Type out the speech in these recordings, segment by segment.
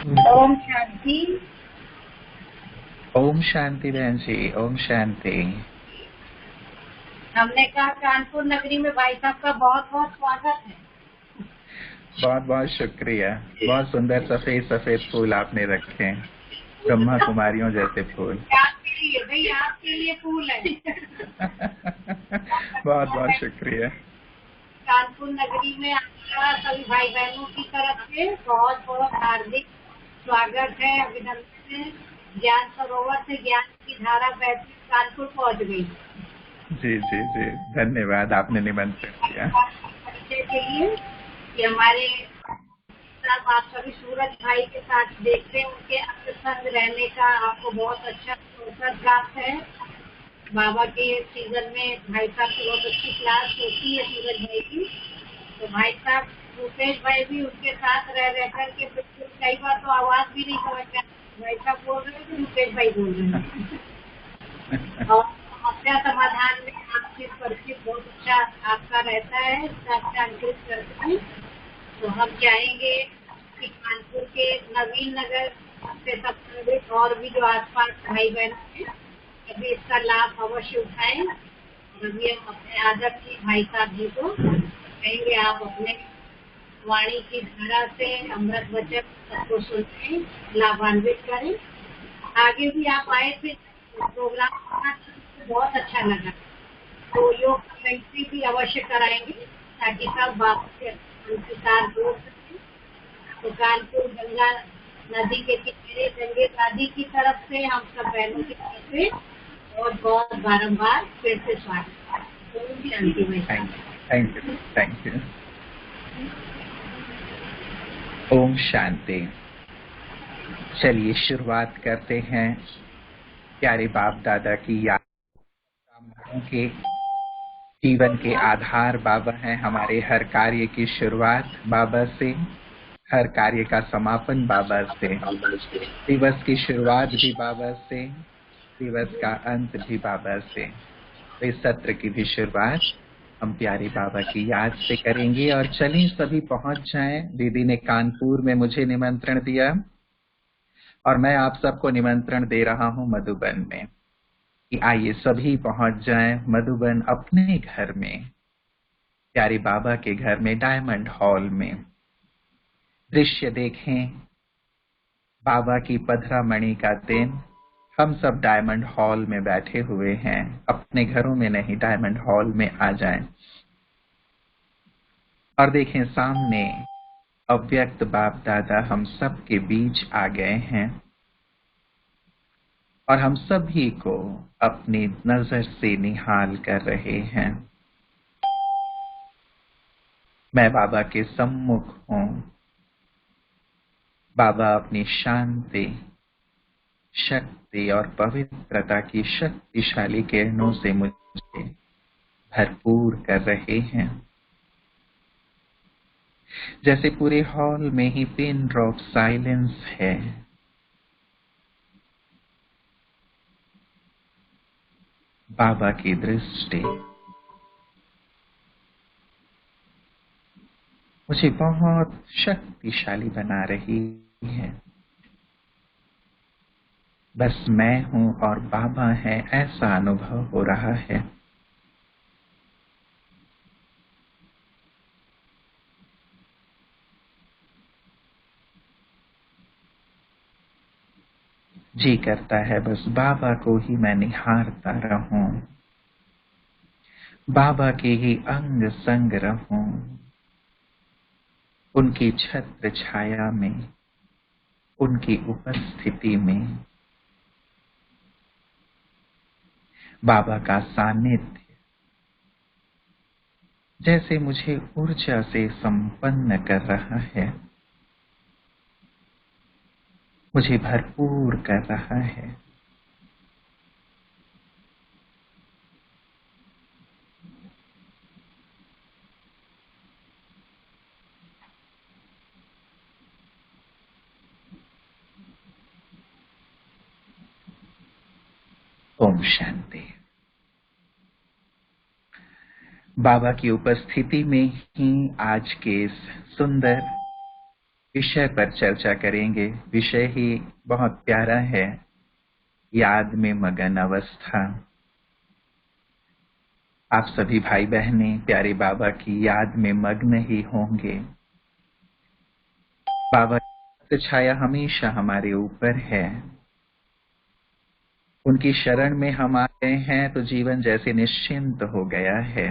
ओम शांति। ओम शांति बहन जी, ओम शांति। हमने कहा कानपुर नगरी में भाई साहब का बहुत बहुत स्वागत है। बहुत बहुत शुक्रिया। बहुत सुंदर सफेद सफेद फूल आपने रखे, ब्रह्मा कुमारियों जैसे फूल। आपके लिए भाई, आपके लिए फूल है। बहुत बहुत शुक्रिया। कानपुर नगरी में आपका सभी भाई बहनों की तरफ से बहुत बहुत हार्दिक स्वागत है, अभिनंदन है। ज्ञान सरोवर से ज्ञान की धारा बहती कानपुर पहुंच गई। जी जी जी, धन्यवाद, आपने निमंत्रण किया। परिचय के लिए कि हमारे साथ आप सभी सूरज भाई के साथ देखते हैं, उनके अंग संग रहने का आपको बहुत अच्छा अवसर प्राप्त है। बाबा के सीजन में भाई साहब की बहुत अच्छी क्लास होती है सूरज भाई की। तो भाई साहब रूपेश भाई भी उनके साथ रह करके बिल्कुल कई बार तो आवाज भी नहीं समझ में आती, भाई साहब बोल रहे हैं कि रूपेश भाई बोल रहे हैं। और समस्या समाधान में आपसे परिचित बहुत अच्छा आपका रहता है, इसका अंकित करते हैं। तो हम चाहेंगे कि कानपुर के नवीन नगर से संबंधित और भी जो आसपास भाई बहन हैं अभी इसका लाभ अवश्य उठाएं। अभी हम अपने आदरणीय भाई साहब जी को कहेंगे, आप अपने वाणी की धारा से अमृत वचन सबको सुनते लाभान्वित करें। आगे भी आप आए थे प्रोग्राम, बहुत अच्छा लगा। तो योग कमेंट्री भी अवश्य कराएंगे ताकि सब बाबा के अंतसार जोड़ सकें। तो कानपुर गंगा नदी के किनारे गंगे नदी की तरफ से हम सब बहनों की तरफ से और बहुत बारम्बार फिर से स्वागत। ओम शांति में। Thank you thank you. Om Shanti. चलिए शुरुआत करते हैं। प्यारे बाप दादा की याद के जीवन के आधार बाबा हैं। हमारे हर कार्य की शुरुआत बाबा से, हर कार्य का समापन बाबा से, दिवस की शुरुआत भी बाबा से, दिवस का अंत भी बाबा से। तो इस सत्र की भी शुरुआत हम प्यारे बाबा की याद से करेंगे। और चलिए सभी पहुंच जाएं। दीदी ने कानपुर में मुझे निमंत्रण दिया और मैं आप सबको निमंत्रण दे रहा हूं मधुबन में कि आइए सभी पहुंच जाएं मधुबन अपने घर में, प्यारे बाबा के घर में, डायमंड हॉल में। दृश्य देखें, बाबा की पधरा मणि का दिन। हम सब डायमंड हॉल में बैठे हुए हैं, अपने घरों में नहीं, डायमंड हॉल में आ जाएं। और देखें सामने अव्यक्त बाप दादा हम सब के बीच आ गए हैं और हम सभी को अपनी नजर से निहाल कर रहे हैं। मैं बाबा के सम्मुख हूं। बाबा अपनी शांति, शक्ति और पवित्रता की शक्तिशाली किरणों से मुझे भरपूर कर रहे हैं। जैसे पूरे हॉल में ही पिन ड्रॉप साइलेंस है। बाबा की दृष्टि मुझे बहुत शक्तिशाली बना रही है। बस मैं हूं और बाबा है, ऐसा अनुभव हो रहा है। जी करता है बस बाबा को ही मैं निहारता रहूं, बाबा के ही अंग संग रहूं, उनकी छत्र छाया में, उनकी उपस्थिति में। बाबा का सानिध्य जैसे मुझे ऊर्जा से संपन्न कर रहा है, मुझे भरपूर कर रहा है। ओम शांति। बाबा की उपस्थिति में ही आज के इस सुंदर विषय पर चर्चा करेंगे। विषय ही बहुत प्यारा है, याद में मगन अवस्था। आप सभी भाई बहनें प्यारे बाबा की याद में मग्न ही होंगे। बाबा की छाया हमेशा हमारे ऊपर है। उनकी शरण में हम आ गए हैं तो जीवन जैसे निश्चिंत हो गया है।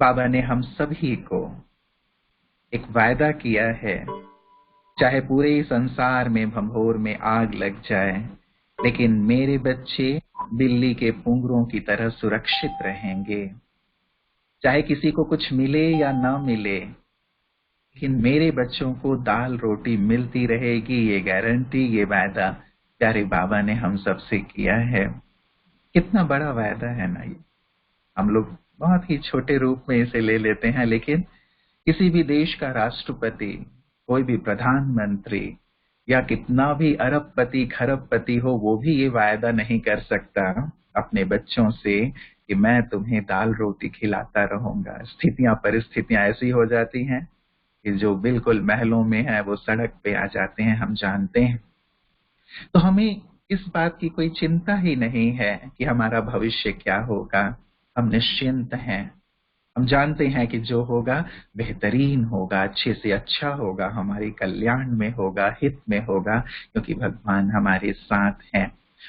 बाबा ने हम सभी को एक वायदा किया है, चाहे पूरे संसार में भंभोर में आग लग जाए, लेकिन मेरे बच्चे बिल्ली के पुंगरों की तरह सुरक्षित रहेंगे। चाहे किसी को कुछ मिले या ना मिले, लेकिन मेरे बच्चों को दाल रोटी मिलती रहेगी। ये गारंटी, ये वायदा प्यारे बाबा ने हम सबसे किया है। कितना बड़ा वायदा है ना ये। हम लोग बहुत ही छोटे रूप में इसे ले लेते हैं, लेकिन किसी भी देश का राष्ट्रपति, कोई भी प्रधानमंत्री या कितना भी अरबपति खरबपति हो, वो भी ये वायदा नहीं कर सकता अपने बच्चों से कि मैं तुम्हें दाल रोटी खिलाता रहूंगा। स्थितियां परिस्थितियां ऐसी हो जाती हैं कि जो बिल्कुल महलों में है वो सड़क पे आ जाते हैं, हम जानते हैं। तो हमें इस बात की कोई चिंता ही नहीं है कि हमारा भविष्य क्या होगा। हम निश्चिंत हैं। हम जानते हैं कि जो होगा बेहतरीन होगा, अच्छे से अच्छा होगा, हमारे कल्याण में होगा, हित में होगा, क्योंकि भगवान हमारे साथ हैं।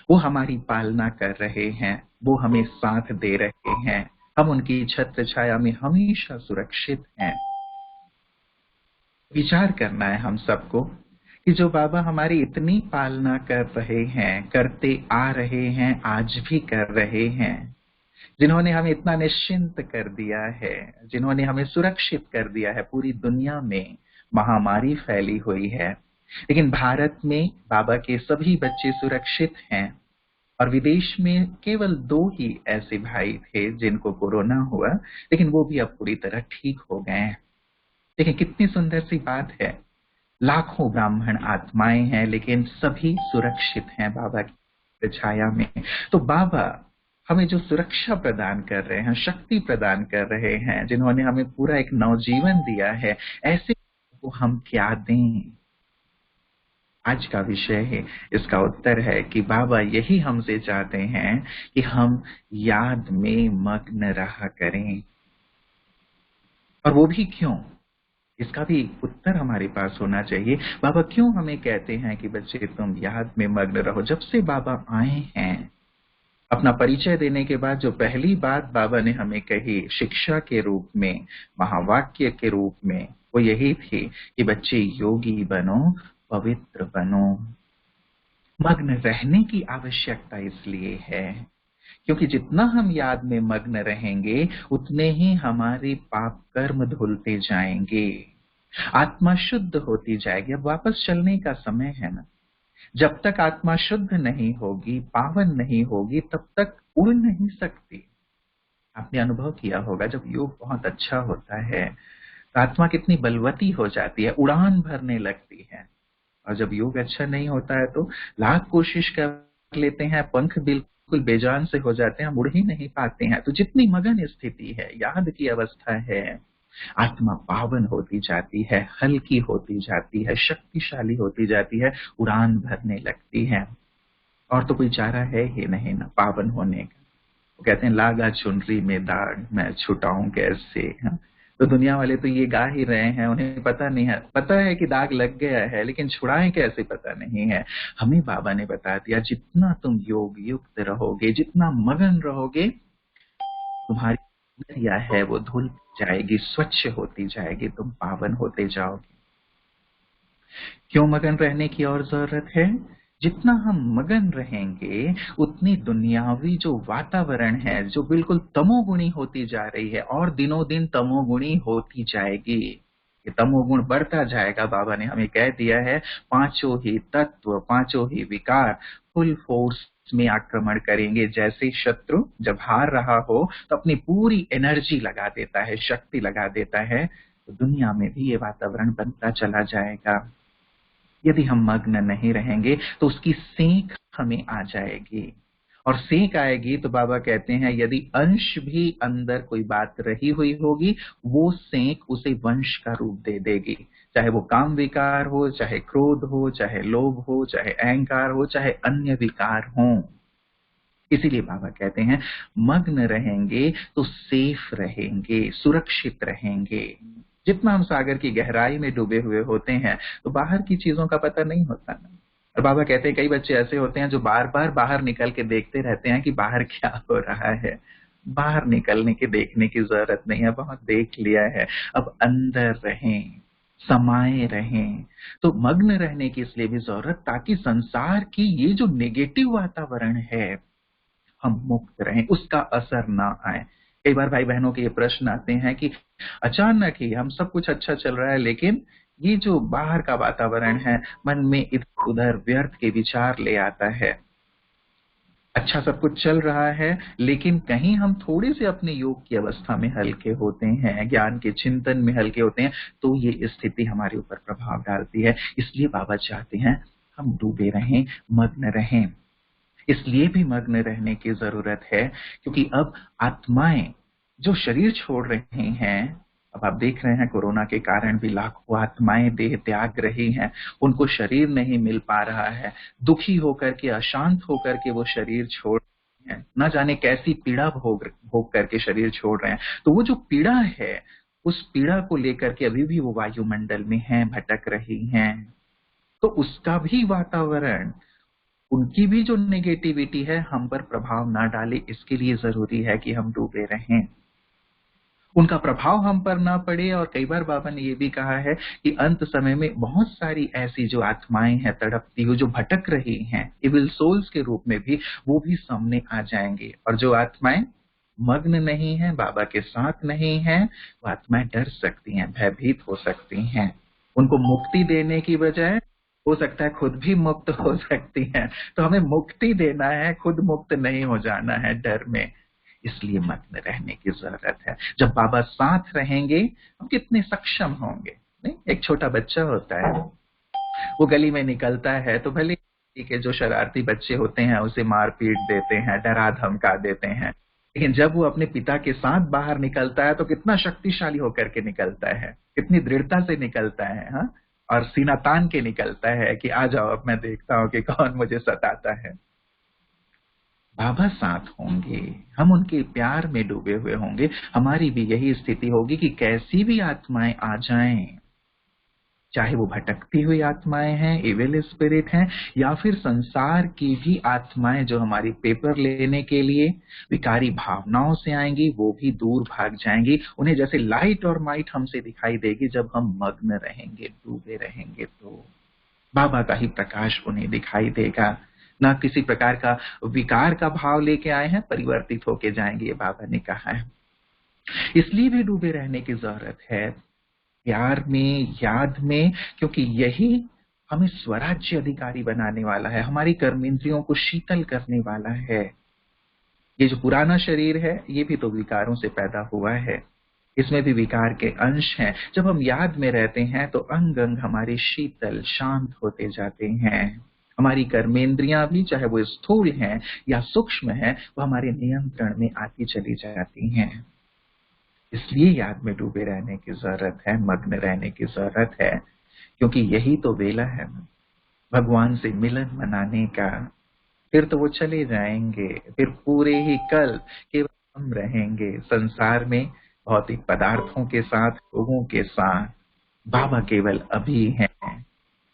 वो हमारी पालना कर रहे हैं, वो हमें साथ दे रहे हैं। हम उनकी छत्र छाया में हमेशा सुरक्षित हैं। विचार करना है हम सबको कि जो बाबा हमारी इतनी पालना कर रहे हैं, करते आ रहे हैं, आज भी कर रहे हैं, जिन्होंने हमें इतना निश्चिंत कर दिया है, जिन्होंने हमें सुरक्षित कर दिया है। पूरी दुनिया में महामारी फैली हुई है, लेकिन भारत में बाबा के सभी बच्चे सुरक्षित हैं। और विदेश में केवल 2 ही ऐसे भाई थे जिनको कोरोना हुआ, लेकिन वो भी अब पूरी तरह ठीक हो गए हैं। देखिए कितनी सुंदर सी बात है। लाखों ब्राह्मण आत्माएं हैं, लेकिन सभी सुरक्षित हैं बाबा की छाया में। तो बाबा हमें जो सुरक्षा प्रदान कर रहे हैं, शक्ति प्रदान कर रहे हैं, जिन्होंने हमें पूरा एक नवजीवन दिया है, ऐसे को हम क्या दें? आज का विषय है, इसका उत्तर है कि बाबा यही हमसे चाहते हैं कि हम याद में मग्न रहा करें। और वो भी क्यों? इसका भी उत्तर हमारे पास होना चाहिए। बाबा क्यों हमें कहते हैं कि बच्चे तुम याद में मग्न रहो? जब से बाबा आए हैं, अपना परिचय देने के बाद जो पहली बात बाबा ने हमें कही शिक्षा के रूप में, महावाक्य के रूप में, वो यही थी कि बच्चे योगी बनो, पवित्र बनो। मग्न रहने की आवश्यकता इसलिए है क्योंकि जितना हम याद में मग्न रहेंगे, उतने ही हमारे पाप कर्म धुलते जाएंगे, आत्मा शुद्ध होती जाएगी। अब वापस चलने का समय है ना। जब तक आत्मा शुद्ध नहीं होगी, पावन नहीं होगी, तब तक उड़ नहीं सकती। आपने अनुभव किया होगा जब योग बहुत अच्छा होता है तो आत्मा कितनी बलवती हो जाती है, उड़ान भरने लगती है। और जब योग अच्छा नहीं होता है तो लाख कोशिश कर लेते हैं, पंख बिल्कुल बेजान से हो जाते हैं, हम उड़ ही नहीं पाते हैं। तो जितनी मगन स्थिति है, याद की अवस्था है, आत्मा पावन होती जाती है, हल्की होती जाती है, शक्तिशाली होती जाती है, उड़ान भरने लगती है। और तो कोई चारा है ही नहीं ना पावन होने का। वो कहते हैं लागा चुनरी में दाग मैं छुटाऊं कैसे। हाँ? तो दुनिया वाले तो ये गा ही रहे हैं, उन्हें पता नहीं है, पता है कि दाग लग गया है, लेकिन छुड़ाएं कैसे पता नहीं है। हमें बाबा ने बता दिया, जितना तुम योग युक्त रहोगे, जितना मगन रहोगे, तुम्हारी नजरिया है वो धुल जाएगी, स्वच्छ होती जाएगी, तुम पावन होते जाओगे। क्यों मगन रहने की और जरूरत है? जितना हम मगन रहेंगे, उतनी दुनियावी जो वातावरण है, जो बिल्कुल तमोगुणी होती जा रही है, और दिनों दिन तमोगुणी होती जाएगी। ये तमोगुण बढ़ता जाएगा। बाबा ने हमें कह दिया है, 5 ही तत्व, 5 ही विकार फुल फोर्स में आक्रमण करेंगे। जैसे शत्रु जब हार रहा हो तो अपनी पूरी एनर्जी लगा देता है, शक्ति लगा देता है। तो दुनिया में भी ये वातावरण बनता चला जाएगा। यदि हम मग्न नहीं रहेंगे तो उसकी सेंक हमें आ जाएगी। और सेंक आएगी तो बाबा कहते हैं यदि अंश भी अंदर कोई बात रही हुई होगी, वो सेंक उसे वंश का रूप दे देगी। चाहे वो काम विकार हो, चाहे क्रोध हो, चाहे लोभ हो, चाहे अहंकार हो, चाहे अन्य विकार हो। इसीलिए बाबा कहते हैं मग्न रहेंगे तो सेफ रहेंगे, सुरक्षित रहेंगे। जितना हम सागर की गहराई में डूबे हुए होते हैं तो बाहर की चीजों का पता नहीं होता ना। और बाबा कहते हैं कई बच्चे ऐसे होते हैं जो बार बार बाहर निकल के देखते रहते हैं कि बाहर क्या हो रहा है। बाहर निकलने के देखने की जरूरत नहीं है, बहुत देख लिया है। अब अंदर रहें, समाये रहें। तो मग्न रहने की इसलिए भी जरूरत ताकि संसार की ये जो नेगेटिव वातावरण है हम मुक्त रहें, उसका असर ना आए। कई बार भाई बहनों के ये प्रश्न आते हैं कि अचानक ही हम सब कुछ अच्छा चल रहा है, लेकिन ये जो बाहर का वातावरण है मन में इधर उधर व्यर्थ के विचार ले आता है। अच्छा सब कुछ चल रहा है, लेकिन कहीं हम थोड़े से अपने योग की अवस्था में हल्के होते हैं, ज्ञान के चिंतन में हल्के होते हैं, तो ये स्थिति हमारे ऊपर प्रभाव डालती है। इसलिए बाबा चाहते हैं हम डूबे रहें, मग्न रहें। इसलिए भी मग्न रहने की जरूरत है क्योंकि अब आत्माएं जो शरीर छोड़ रही हैं, अब आप देख रहे हैं कोरोना के कारण भी लाखों आत्माएं देह त्याग रही हैं, उनको शरीर नहीं मिल पा रहा है, दुखी होकर के, अशांत होकर के वो शरीर छोड़ रहे हैं, न जाने कैसी पीड़ा भोग करके शरीर छोड़ रहे हैं। तो वो जो पीड़ा है, उस पीड़ा को लेकर के अभी भी वो वायुमंडल में हैं, भटक रही हैं। तो उसका भी वातावरण, उनकी भी जो नेगेटिविटी है हम पर प्रभाव ना डाले, इसके लिए जरूरी है कि हम डूबे रहें, उनका प्रभाव हम पर ना पड़े। और कई बार बाबा ने ये भी कहा है कि अंत समय में बहुत सारी ऐसी जो आत्माएं हैं तड़पती हुई, जो भटक रही हैं इविल सोल्स के रूप में भी, वो भी सामने आ जाएंगे। और जो आत्माएं मग्न नहीं है, बाबा के साथ नहीं है, वो आत्माएं डर सकती हैं, भयभीत हो सकती हैं। उनको मुक्ति देने की बजाय हो सकता है खुद भी मुक्त हो सकती हैं। तो हमें मुक्ति देना है, खुद मुक्त नहीं हो जाना है डर में। इसलिए मग्न रहने की जरूरत है। जब बाबा साथ रहेंगे हम कितने सक्षम होंगे। नहीं, एक छोटा बच्चा होता है, वो गली में निकलता है तो भले के जो शरारती बच्चे होते हैं उसे मार पीट देते हैं, डरा धमका देते हैं, लेकिन जब वो अपने पिता के साथ बाहर निकलता है तो कितना शक्तिशाली होकर के निकलता है, कितनी दृढ़ता से निकलता है। हाँ, और सीना तान के निकलता है कि आ जाओ, अब मैं देखता हूं कि कौन मुझे सताता है। बाबा साथ होंगे, हम उनके प्यार में डूबे हुए होंगे, हमारी भी यही स्थिति होगी कि कैसी भी आत्माएं आ जाएं, चाहे वो भटकती हुई आत्माएं हैं, इविल स्पिरिट हैं, या फिर संसार की भी आत्माएं जो हमारी पेपर लेने के लिए विकारी भावनाओं से आएंगी, वो भी दूर भाग जाएंगी। उन्हें जैसे लाइट और माइट हमसे दिखाई देगी जब हम मग्न रहेंगे, डूबे रहेंगे। तो बाबा का ही प्रकाश उन्हें दिखाई देगा। ना किसी प्रकार का विकार का भाव लेके आए हैं, परिवर्तित होके जाएंगे, ये बाबा ने कहा है। इसलिए भी डूबे रहने की जरूरत है, प्यार में, याद में, क्योंकि यही हमें स्वराज्य अधिकारी बनाने वाला है, हमारी कर्मेंद्रियों को शीतल करने वाला है। ये जो पुराना शरीर है ये भी तो विकारों से पैदा हुआ है, इसमें भी विकार के अंश हैं। जब हम याद में रहते हैं तो अंग अंग हमारे शीतल शांत होते जाते हैं। हमारी कर्मेंद्रियां भी, चाहे वो स्थूल हैं या सूक्ष्म हैं, वो हमारे नियंत्रण में आती चली जाती हैं। इसलिए याद में डूबे रहने की जरूरत है, मग्न रहने की जरूरत है, क्योंकि यही तो वेला है भगवान से मिलन मनाने का। फिर तो वो चले जाएंगे, फिर पूरे ही कल केवल हम रहेंगे संसार में, भौतिक पदार्थों के साथ, लोगों के साथ। बाबा केवल अभी हैं,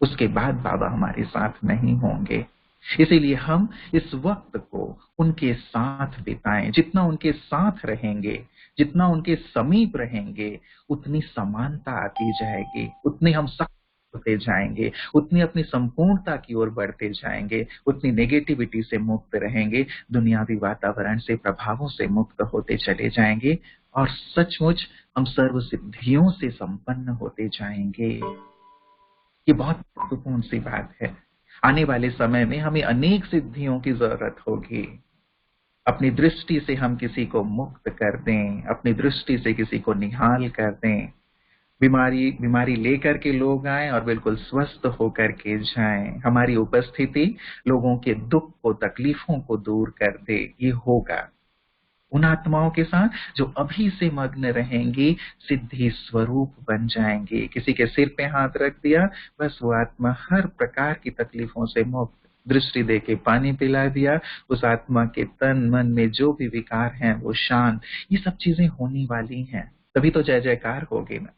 उसके बाद बाबा हमारे साथ नहीं होंगे। इसीलिए हम इस वक्त को उनके साथ बिताएं। जितना उनके साथ रहेंगे, जितना उनके समीप रहेंगे, उतनी समानता आती जाएगी, उतने हम सक्षम होते जाएंगे, उतनी अपनी संपूर्णता की ओर बढ़ते जाएंगे, उतनी नेगेटिविटी से मुक्त रहेंगे, दुनियावी वातावरण से, प्रभावों से मुक्त होते चले जाएंगे, और सचमुच हम सर्व सिद्धियों से संपन्न होते जाएंगे। ये बहुत महत्वपूर्ण सी बात है। आने वाले समय में हमें अनेक सिद्धियों की जरूरत होगी। अपनी दृष्टि से हम किसी को मुक्त कर दें, अपनी दृष्टि से किसी को निहाल कर दें, बीमारी लेकर के लोग आए और बिल्कुल स्वस्थ होकर के जाएं। हमारी उपस्थिति लोगों के दुख को, तकलीफों को दूर कर दे। ये होगा उन आत्माओं के साथ जो अभी से मग्न रहेंगी, सिद्धि स्वरूप बन जाएंगे। किसी के सिर पे हाथ रख दिया, बस वो आत्मा हर प्रकार की तकलीफों से मुक्त। दृष्टि दे के पानी पिला दिया, उस आत्मा के तन मन में जो भी विकार हैं वो शांत। ये सब चीजें होने वाली हैं, तभी तो जय जयकार होगी ना।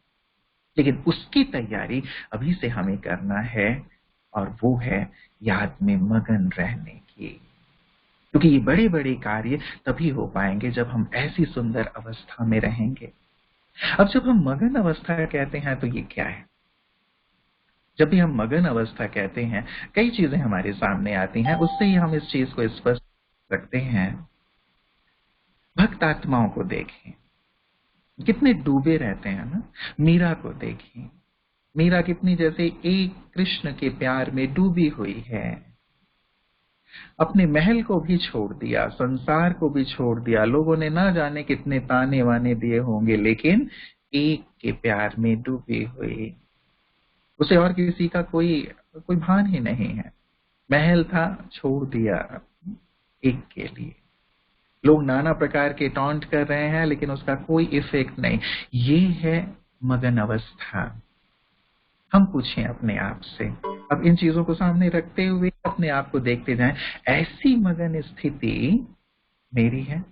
लेकिन उसकी तैयारी अभी से हमें करना है, और वो है याद में मगन रहने की। क्योंकि ये बड़े बड़े कार्य तभी हो पाएंगे जब हम ऐसी सुंदर अवस्था में रहेंगे। अब जब हम मगन अवस्था कहते हैं तो ये क्या है? जब भी हम मगन अवस्था कहते हैं, कई चीजें हमारे सामने आती हैं, उससे ही हम इस चीज को स्पष्ट रखते हैं। भक्त आत्माओं को देखें, कितने डूबे रहते हैं ना। मीरा को देखें, मीरा कितनी जैसे एक कृष्ण के प्यार में डूबी हुई है। अपने महल को भी छोड़ दिया, संसार को भी छोड़ दिया, लोगों ने ना जाने कितने ताने वाने दिए होंगे, लेकिन एक के प्यार में डूबी हुई। उसे और किसी का कोई भान ही नहीं है। महल था, छोड़ दिया एक के लिए। लोग नाना प्रकार के टॉन्ट कर रहे हैं, लेकिन उसका कोई इफेक्ट नहीं। ये है मगन अवस्था। हम पूछें अपने आप से, अब इन चीजों को सामने रखते हुए अपने आप को देखते जाएं, ऐसी मगन स्थिति मेरी है?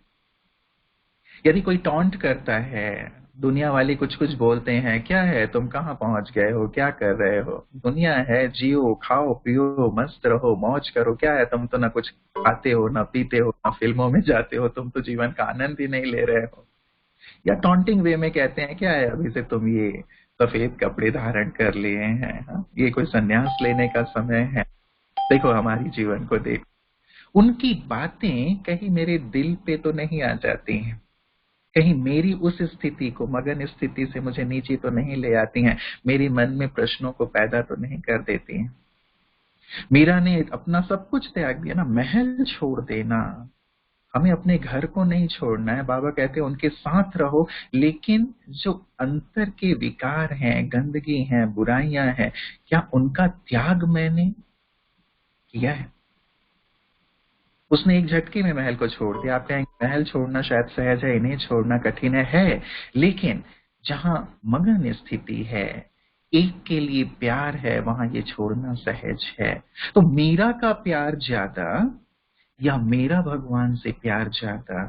यदि कोई टॉन्ट करता है, दुनिया वाले कुछ कुछ बोलते हैं, क्या है तुम कहां पहुंच गए हो, क्या कर रहे हो, दुनिया है, जियो, खाओ पियो, मस्त रहो, मौज करो, क्या है तुम तो ना कुछ खाते हो, ना पीते हो, ना फिल्मों में जाते हो, तुम तो जीवन का आनंद ही नहीं ले रहे हो। या टॉन्टिंग वे में कहते हैं, क्या है अभी से तुम ये सफेद कपड़े धारण कर लिए हैं, हाँ? ये कोई संन्यास लेने का समय है। देखो हमारी जीवन को देख, उनकी बातें कहीं मेरे दिल पे तो नहीं आ जाती हैं, कहीं मेरी उस स्थिति को, मगन स्थिति से मुझे नीचे तो नहीं ले आती हैं, मेरे मन में प्रश्नों को पैदा तो नहीं कर देती हैं। मीरा ने अपना सब कुछ त्याग दिया ना, महल छोड़ देना। हमें अपने घर को नहीं छोड़ना है। बाबा कहते हैं उनके साथ रहो, लेकिन जो अंतर के विकार हैं, गंदगी हैं, बुराइयां हैं, क्या उनका त्याग मैंने किया है? उसने एक झटके में महल को छोड़ दिया। आप कहेंगे महल छोड़ना शायद सहज है, इन्हें छोड़ना कठिन है, लेकिन जहां मगन स्थिति है, एक के लिए प्यार है, वहां ये छोड़ना सहज है। तो मीरा का प्यार ज्यादा या मेरा भगवान से प्यार ज्यादा?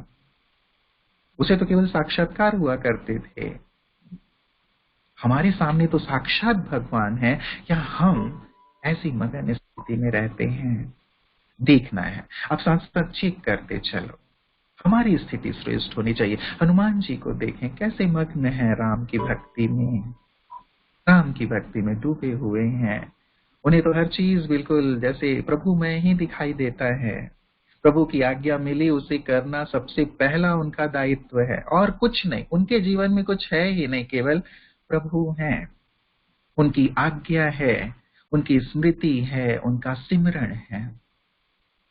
उसे तो केवल साक्षात्कार हुआ करते थे, हमारे सामने तो साक्षात भगवान है। या हम ऐसी मगन स्थिति में रहते हैं? देखना है। अब साथ साथ चेक करते चलो, हमारी स्थिति श्रेष्ठ होनी चाहिए। हनुमान जी को देखें, कैसे मग्न है राम की भक्ति में, राम की भक्ति में डूबे हुए हैं। उन्हें तो हर चीज बिल्कुल जैसे प्रभुमय ही दिखाई देता है। प्रभु की आज्ञा मिली, उसे करना सबसे पहला उनका दायित्व है, और कुछ नहीं। उनके जीवन में कुछ है ही नहीं, केवल प्रभु हैं, उनकी आज्ञा है, उनकी स्मृति है, उनका सिमरण है।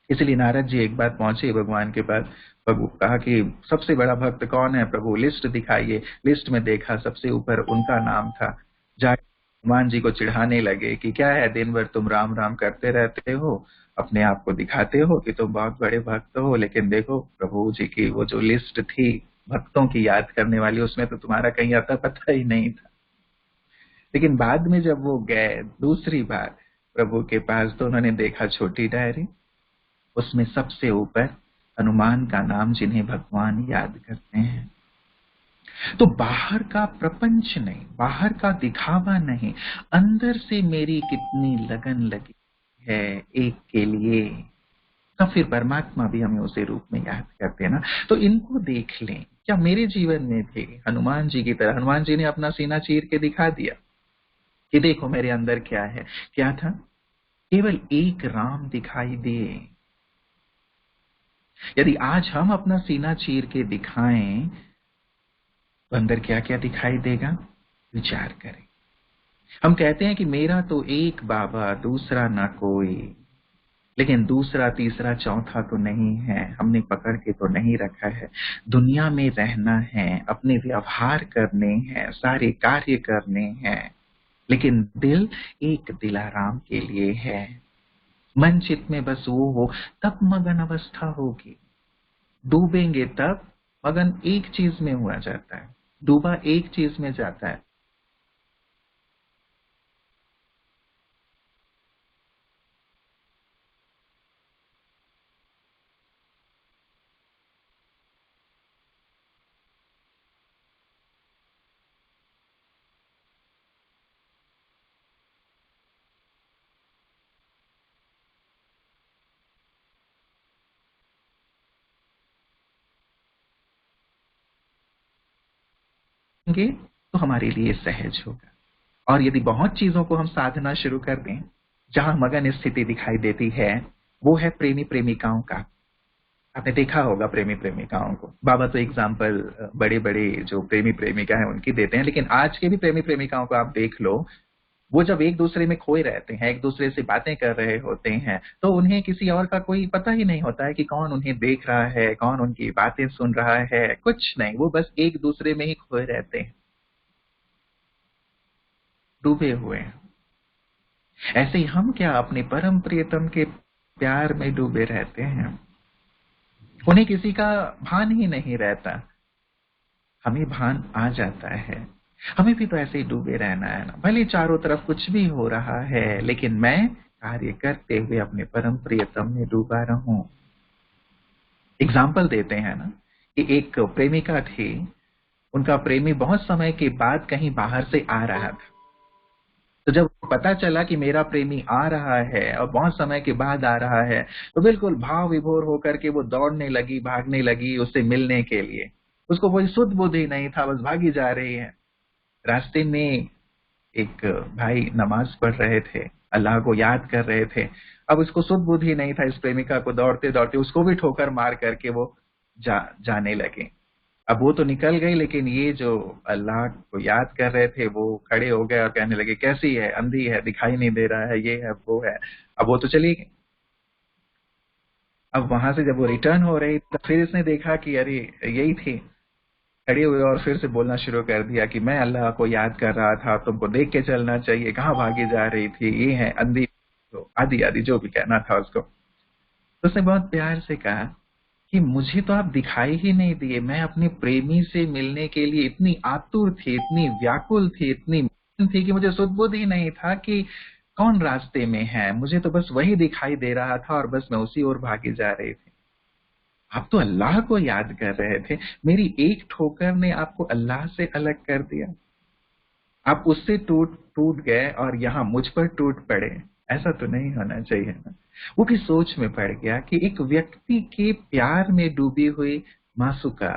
इसलिए नारद जी एक बार पहुंचे भगवान के पास। प्रभु कहा कि सबसे बड़ा भक्त कौन है प्रभु, लिस्ट दिखाइए। लिस्ट में देखा सबसे ऊपर उनका नाम था। जाके हनुमान जी को चिढ़ाने लगे कि क्या है, दिन भर तुम राम राम करते रहते हो, अपने आप को दिखाते हो कि तुम बहुत बड़े भक्त हो, लेकिन देखो प्रभु जी की वो जो लिस्ट थी भक्तों की याद करने वाली, उसमें तो तुम्हारा कहीं अता पता ही नहीं था। लेकिन बाद में जब वो गए दूसरी बार प्रभु के पास, तो उन्होंने देखा छोटी डायरी, उसमें सबसे ऊपर हनुमान का नाम, जिन्हें भगवान याद करते हैं। तो बाहर का प्रपंच नहीं, बाहर का दिखावा नहीं, अंदर से मेरी कितनी लगन लगी है एक के लिए, तब फिर परमात्मा भी हमें उसी रूप में याद करते हैं ना। तो इनको देख लें, क्या मेरे जीवन में भी हनुमान जी की तरह, हनुमान जी ने अपना सीना चीर के दिखा दिया कि देखो मेरे अंदर क्या है। क्या था? केवल एक राम दिखाई दिए। यदि आज हम अपना सीना चीर के दिखाएं तो अंदर क्या क्या दिखाई देगा, विचार करें। हम कहते हैं कि मेरा तो एक बाबा, दूसरा ना कोई, लेकिन दूसरा तीसरा चौथा तो नहीं है, हमने पकड़ के तो नहीं रखा है। दुनिया में रहना है, अपने व्यवहार करने हैं, सारे कार्य करने हैं, लेकिन दिल एक दिलाराम के लिए है। मन चित्त में बस वो हो, तब मगन अवस्था होगी। डूबेंगे तब मगन एक चीज में हुआ जाता है, डूबा एक चीज में जाता है। तो हमारे लिए सहज होगा। और यदि बहुत चीजों को हम साधना शुरू कर दें, जहां मगन स्थिति दिखाई देती है, वो है प्रेमी प्रेमिकाओं का। आपने देखा होगा प्रेमी प्रेमिकाओं को। बाबा तो एग्जाम्पल बड़े बड़े जो प्रेमी प्रेमिका है उनकी देते हैं, लेकिन आज के भी प्रेमी प्रेमिकाओं को आप देख लो, वो जब एक दूसरे में खोए रहते हैं, एक दूसरे से बातें कर रहे होते हैं, तो उन्हें किसी और का कोई पता ही नहीं होता है कि कौन उन्हें देख रहा है, कौन उनकी बातें सुन रहा है, कुछ नहीं। वो बस एक दूसरे में ही खोए रहते हैं, डूबे हुए हैं। ऐसे ही हम क्या अपने परम प्रियतम के प्यार में डूबे रहते हैं, उन्हें किसी का भान ही नहीं रहता। हमें भान आ जाता है। हमें भी तो ऐसे ही डूबे रहना है ना, भले चारों तरफ कुछ भी हो रहा है, लेकिन मैं कार्य करते हुए अपने परम प्रियतम में डूबा रहूं। एग्जाम्पल देते हैं ना कि एक प्रेमिका थी, उनका प्रेमी बहुत समय के बाद कहीं बाहर से आ रहा था। तो जब पता चला कि मेरा प्रेमी आ रहा है और बहुत समय के बाद आ रहा है, तो बिल्कुल भाव विभोर होकर के वो दौड़ने लगी, भागने लगी उससे मिलने के लिए। उसको कोई सुध बुध ही नहीं था, बस भागी जा रही है। रास्ते में एक भाई नमाज पढ़ रहे थे, अल्लाह को याद कर रहे थे। अब उसको सुध बुध ही नहीं था, इस प्रेमिका को दौड़ते दौड़ते उसको भी ठोकर मार करके वो जाने लगे। अब वो तो निकल गई, लेकिन ये जो अल्लाह को याद कर रहे थे वो खड़े हो गए और कहने लगे, कैसी है, अंधी है, दिखाई नहीं दे रहा है, ये है वो है। अब वो तो चली गई। अब वहां से जब वो रिटर्न हो रही तो फिर इसने देखा कि अरे यही थी, खड़े हुए और फिर से बोलना शुरू कर दिया कि मैं अल्लाह को याद कर रहा था, तुमको देख के चलना चाहिए, कहाँ भागी जा रही थी, ये है अंधी, तो आदि आदि जो भी कहना था उसको। तो उसने बहुत प्यार से कहा कि मुझे तो आप दिखाई ही नहीं दिए, मैं अपने प्रेमी से मिलने के लिए इतनी आतुर थी, इतनी व्याकुल थी, इतनी मग्न थी कि मुझे सुध-बुध ही नहीं था कि कौन रास्ते में है। मुझे तो बस वही दिखाई दे रहा था और बस मैं उसी ओर भागी जा रही थी। आप तो अल्लाह को याद कर रहे थे, मेरी एक ठोकर ने आपको अल्लाह से अलग कर दिया। आप उससे टूट टूट गए और यहाँ मुझ पर टूट पड़े। ऐसा तो नहीं होना चाहिए ना। वो की सोच में पड़ गया कि एक व्यक्ति के प्यार में डूबी हुई मासूका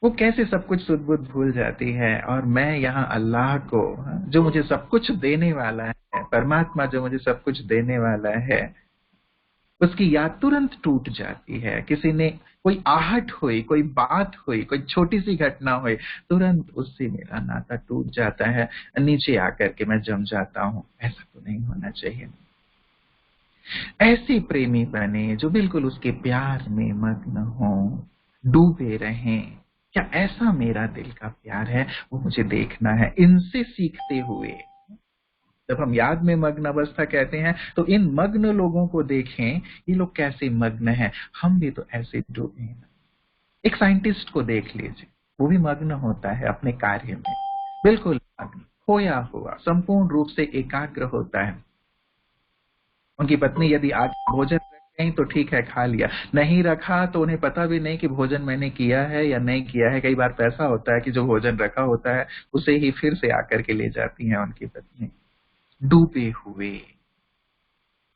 वो कैसे सब कुछ सुध-बुध भूल जाती है, और मैं यहाँ अल्लाह को, जो मुझे सब कुछ देने वाला है, परमात्मा जो मुझे सब कुछ देने वाला है, उसकी याद तुरंत टूट जाती है। किसी ने कोई आहट हुई, कोई बात हुई, कोई छोटी सी घटना हुई, तुरंत उससे मेरा नाता टूट जाता है, नीचे आकर के मैं जम जाता हूं। ऐसा तो नहीं होना चाहिए। ऐसे प्रेमी बने जो बिल्कुल उसके प्यार में मग्न हो, डूबे रहें। क्या ऐसा मेरा दिल का प्यार है, वो मुझे देखना है। इनसे सीखते हुए, जब हम याद में मग्न अवस्था कहते हैं, तो इन मग्न लोगों को देखें, ये लोग कैसे मग्न हैं, हम भी तो ऐसे डूबे हैं। एक साइंटिस्ट को देख लीजिए, वो भी मग्न होता है अपने कार्य में, बिल्कुल मग्न, खोया हुआ, संपूर्ण रूप से एकाग्र होता है। उनकी पत्नी यदि आज भोजन रख गई तो ठीक है, खा लिया, नहीं रखा तो उन्हें पता भी नहीं कि भोजन मैंने किया है या नहीं किया है। कई बार तो ऐसा होता है कि जो भोजन रखा होता है उसे ही फिर से आकर के ले जाती है उनकी पत्नी, डूबे हुए।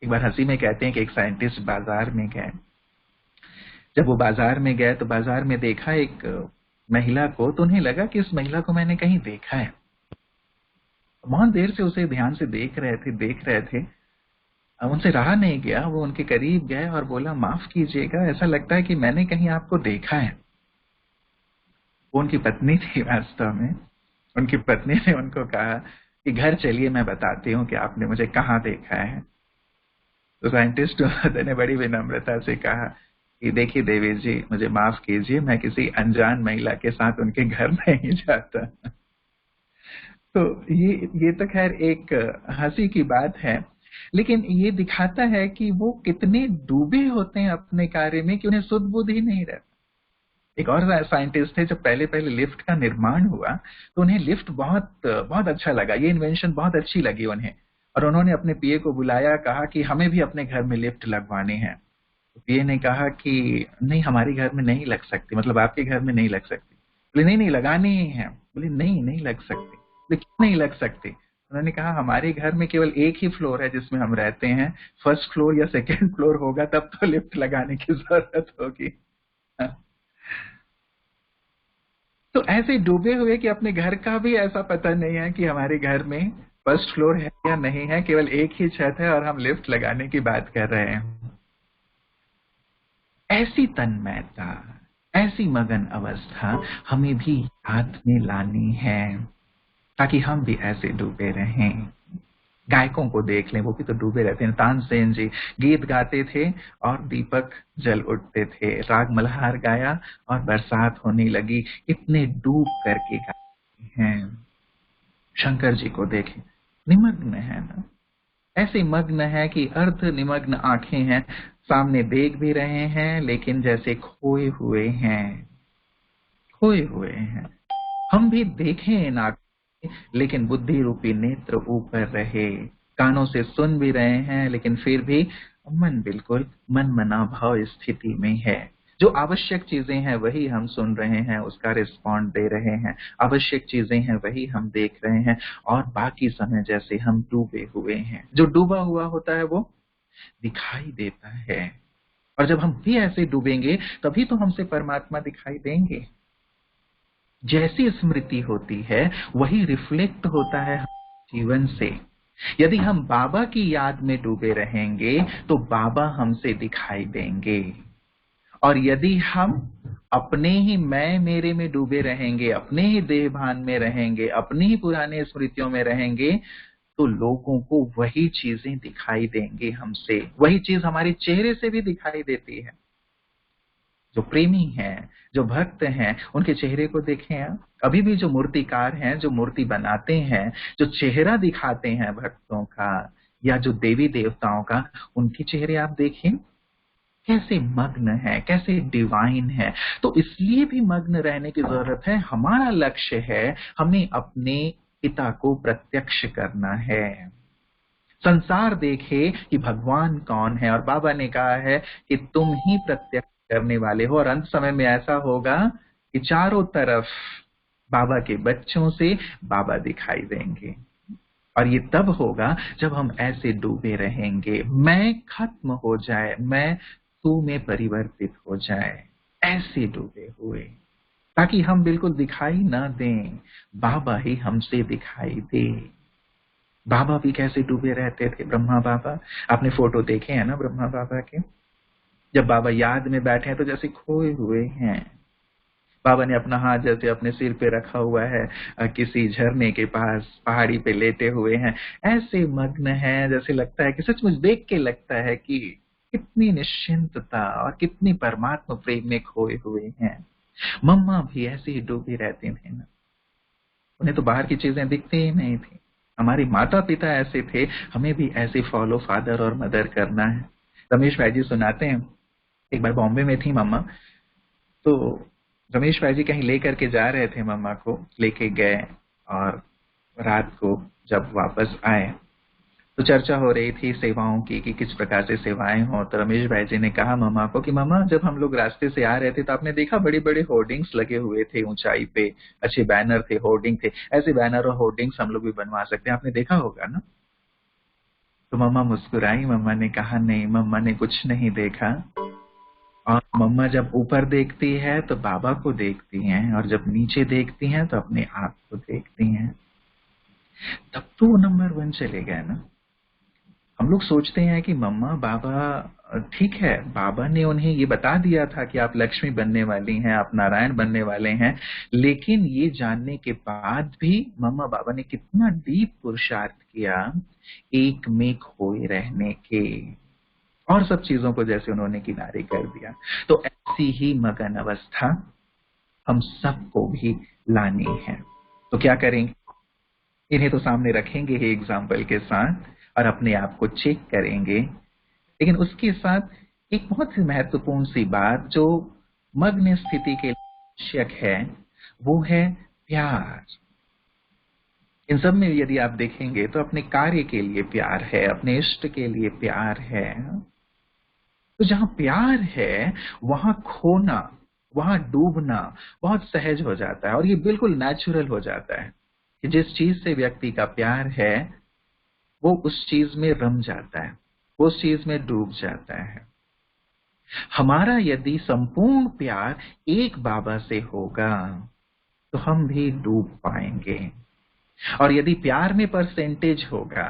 एक बार हंसी में कहते हैं कि एक साइंटिस्ट बाजार में गए। जब वो बाजार में गए तो बाजार में देखा एक महिला को, तो उन्हें लगा कि इस महिला को मैंने कहीं देखा है। बहुत देर से उसे ध्यान से देख रहे थे। उनसे रहा नहीं गया, वो उनके करीब गए और बोला, माफ कीजिएगा, ऐसा लगता है कि मैंने कहीं आपको देखा है। वो उनकी पत्नी थी वास्तव में। उनकी पत्नी ने उनको कहा कि घर चलिए, मैं बताती हूँ कि आपने मुझे कहाँ देखा है। तो साइंटिस्ट ने बड़ी विनम्रता से कहा कि देखिए देवी जी, मुझे माफ कीजिए, मैं किसी अनजान महिला के साथ उनके घर नहीं जाता। तो ये तो खैर एक हंसी की बात है, लेकिन ये दिखाता है कि वो कितने डूबे होते हैं अपने कार्य में कि उन्हें सुध बुध ही नहीं रहता। एक और साइंटिस्ट थे, जब पहले पहले लिफ्ट का निर्माण हुआ तो उन्हें लिफ्ट बहुत बहुत अच्छा लगा, ये इन्वेंशन बहुत अच्छी लगी उन्हें, और उन्होंने अपने पीए को बुलाया, कहा कि हमें भी अपने घर में लिफ्ट लगवानी है। तो पीए ने कहा कि नहीं, हमारे घर में नहीं लग सकती, मतलब आपके घर में नहीं लग सकती। बोले नहीं नहीं, लगानी ही है। बोले नहीं नहीं लग सकती। बोले क्यों नहीं लग सकती? उन्होंने कहा हमारे घर में केवल एक ही फ्लोर है जिसमें हम रहते हैं, फर्स्ट फ्लोर या सेकेंड फ्लोर होगा तब तो लिफ्ट लगाने की जरूरत होगी। तो ऐसे डूबे हुए कि अपने घर का भी ऐसा पता नहीं है कि हमारे घर में फर्स्ट फ्लोर है या नहीं है, केवल एक ही छत है और हम लिफ्ट लगाने की बात कर रहे हैं। ऐसी तन्मयता, ऐसी मगन अवस्था हमें भी याद में लानी है, ताकि हम भी ऐसे डूबे रहें। गायकों को देख लें, वो भी तो डूबे रहते हैं। तानसेन जी गीत गाते थे और दीपक जल उठते थे, राग मल्हार गाया और बरसात होने लगी, इतने डूब करके गाते हैं। शंकर जी को देखें, निमग्न है ना, ऐसे मग्न है कि अर्ध निमग्न आंखें हैं, सामने देख भी रहे हैं लेकिन जैसे खोए हुए हैं, खोए हुए हैं। हम भी देखें इन आंखों में, लेकिन बुद्धि रूपी नेत्र ऊपर रहे। कानों से सुन भी रहे हैं लेकिन फिर भी मन बिल्कुल मनमना भाव स्थिति में है। जो आवश्यक चीजें हैं वही हम सुन रहे हैं, उसका रिस्पॉन्ड दे रहे हैं। आवश्यक चीजें हैं वही हम देख रहे हैं, और बाकी समय जैसे हम डूबे हुए हैं। जो डूबा हुआ होता है वो दिखाई देता है, और जब हम भी ऐसे डूबेंगे तभी तो हमसे परमात्मा दिखाई देंगे। जैसी स्मृति होती है वही रिफ्लेक्ट होता है जीवन से। यदि हम बाबा की याद में डूबे रहेंगे तो बाबा हमसे दिखाई देंगे, और यदि हम अपने ही मैं मेरे में डूबे रहेंगे, अपने ही देह भान में रहेंगे, अपनी ही पुराने स्मृतियों में रहेंगे, तो लोगों को वही चीजें दिखाई देंगे हमसे। वही चीज हमारे चेहरे से भी दिखाई देती है। जो प्रेमी हैं, जो भक्त हैं, उनके चेहरे को देखें आप। अभी भी जो मूर्तिकार हैं, जो मूर्ति बनाते हैं, जो चेहरा दिखाते हैं भक्तों का या जो देवी देवताओं का, उनके चेहरे आप देखें कैसे मग्न है, कैसे डिवाइन है। तो इसलिए भी मग्न रहने की जरूरत है। हमारा लक्ष्य है, हमें अपने पिता को प्रत्यक्ष करना है। संसार देखे कि भगवान कौन है, और बाबा ने कहा है कि तुम ही प्रत्यक्ष करने वाले हो। और अंत समय में ऐसा होगा कि चारों तरफ बाबा के बच्चों से बाबा दिखाई देंगे, और ये तब होगा जब हम ऐसे डूबे रहेंगे, मैं खत्म हो जाए, मैं तू में परिवर्तित हो जाए, ऐसे डूबे हुए, ताकि हम बिल्कुल दिखाई ना दें, बाबा ही हमसे दिखाई दे। बाबा भी कैसे डूबे रहते थे, ब्रह्मा बाबा। आपने फोटो देखे हैं ना ब्रह्मा बाबा के? जब बाबा याद में बैठे हैं तो जैसे खोए हुए हैं। बाबा ने अपना हाथ जैसे अपने सिर पे रखा हुआ है, किसी झरने के पास पहाड़ी पे लेटे हुए हैं, ऐसे मग्न है जैसे लगता है कि सचमुच देख के लगता है कि कितनी निश्चिंतता और कितनी परमात्मा प्रेम में खोए हुए हैं। मम्मा भी ऐसे ही डूबी रहती थी ना, उन्हें तो बाहर की चीजें दिखती ही नहीं थी। हमारे माता पिता ऐसे थे, हमें भी ऐसे फॉलो फादर और मदर करना है। रमेश भाई जी सुनाते हैं, एक बार बॉम्बे में थी मम्मा, तो रमेश भाई जी कहीं लेकर के जा रहे थे मम्मा को, लेके गए, और रात को जब वापस आए तो चर्चा हो रही थी सेवाओं की कि किस प्रकार से सेवाएं हो। तो रमेश भाई जी ने कहा मम्मा को कि मम्मा, जब हम लोग रास्ते से आ रहे थे तो आपने देखा बड़े बड़े होर्डिंग्स लगे हुए थे ऊंचाई पे, अच्छे बैनर थे, होर्डिंग थे। ऐसे बैनर और होर्डिंग्स हम लोग भी बनवा सकते हैं, आपने देखा होगा ना? तो मम्मा मुस्कुराई, मम्मा ने कहा नहीं, मम्मा ने कुछ नहीं देखा। और मम्मा जब ऊपर देखती है तो बाबा को देखती हैं, और जब नीचे देखती हैं तो अपने आप को देखती हैं। तब तो वो नंबर 1 चले गए ना। हम लोग सोचते हैं कि मम्मा बाबा, ठीक है, बाबा ने उन्हें ये बता दिया था कि आप लक्ष्मी बनने वाली हैं, आप नारायण बनने वाले हैं, लेकिन ये जानने के बाद भी मम्मा बाबा ने कितना डीप पुरुषार्थ किया एक में खोए रहने के। और सब चीजों को जैसे उन्होंने किनारे कर दिया। तो ऐसी ही मगन अवस्था हम सबको भी लानी है। तो क्या करेंगे? इन्हें तो सामने रखेंगे ही एग्जाम्पल के साथ और अपने आप को चेक करेंगे, लेकिन उसके साथ एक बहुत ही महत्वपूर्ण सी बात जो मग्न स्थिति के लिए आवश्यक है, वो है प्यार। इन सब में यदि आप देखेंगे तो अपने कार्य के लिए प्यार है, अपने इष्ट के लिए प्यार है। तो जहां प्यार है वहां खोना, वहां डूबना बहुत सहज हो जाता है और ये बिल्कुल नेचुरल हो जाता है कि जिस चीज से व्यक्ति का प्यार है वो उस चीज में रम जाता है, वो उस चीज में डूब जाता है। हमारा यदि संपूर्ण प्यार एक बाबा से होगा तो हम भी डूब पाएंगे। और यदि प्यार में परसेंटेज होगा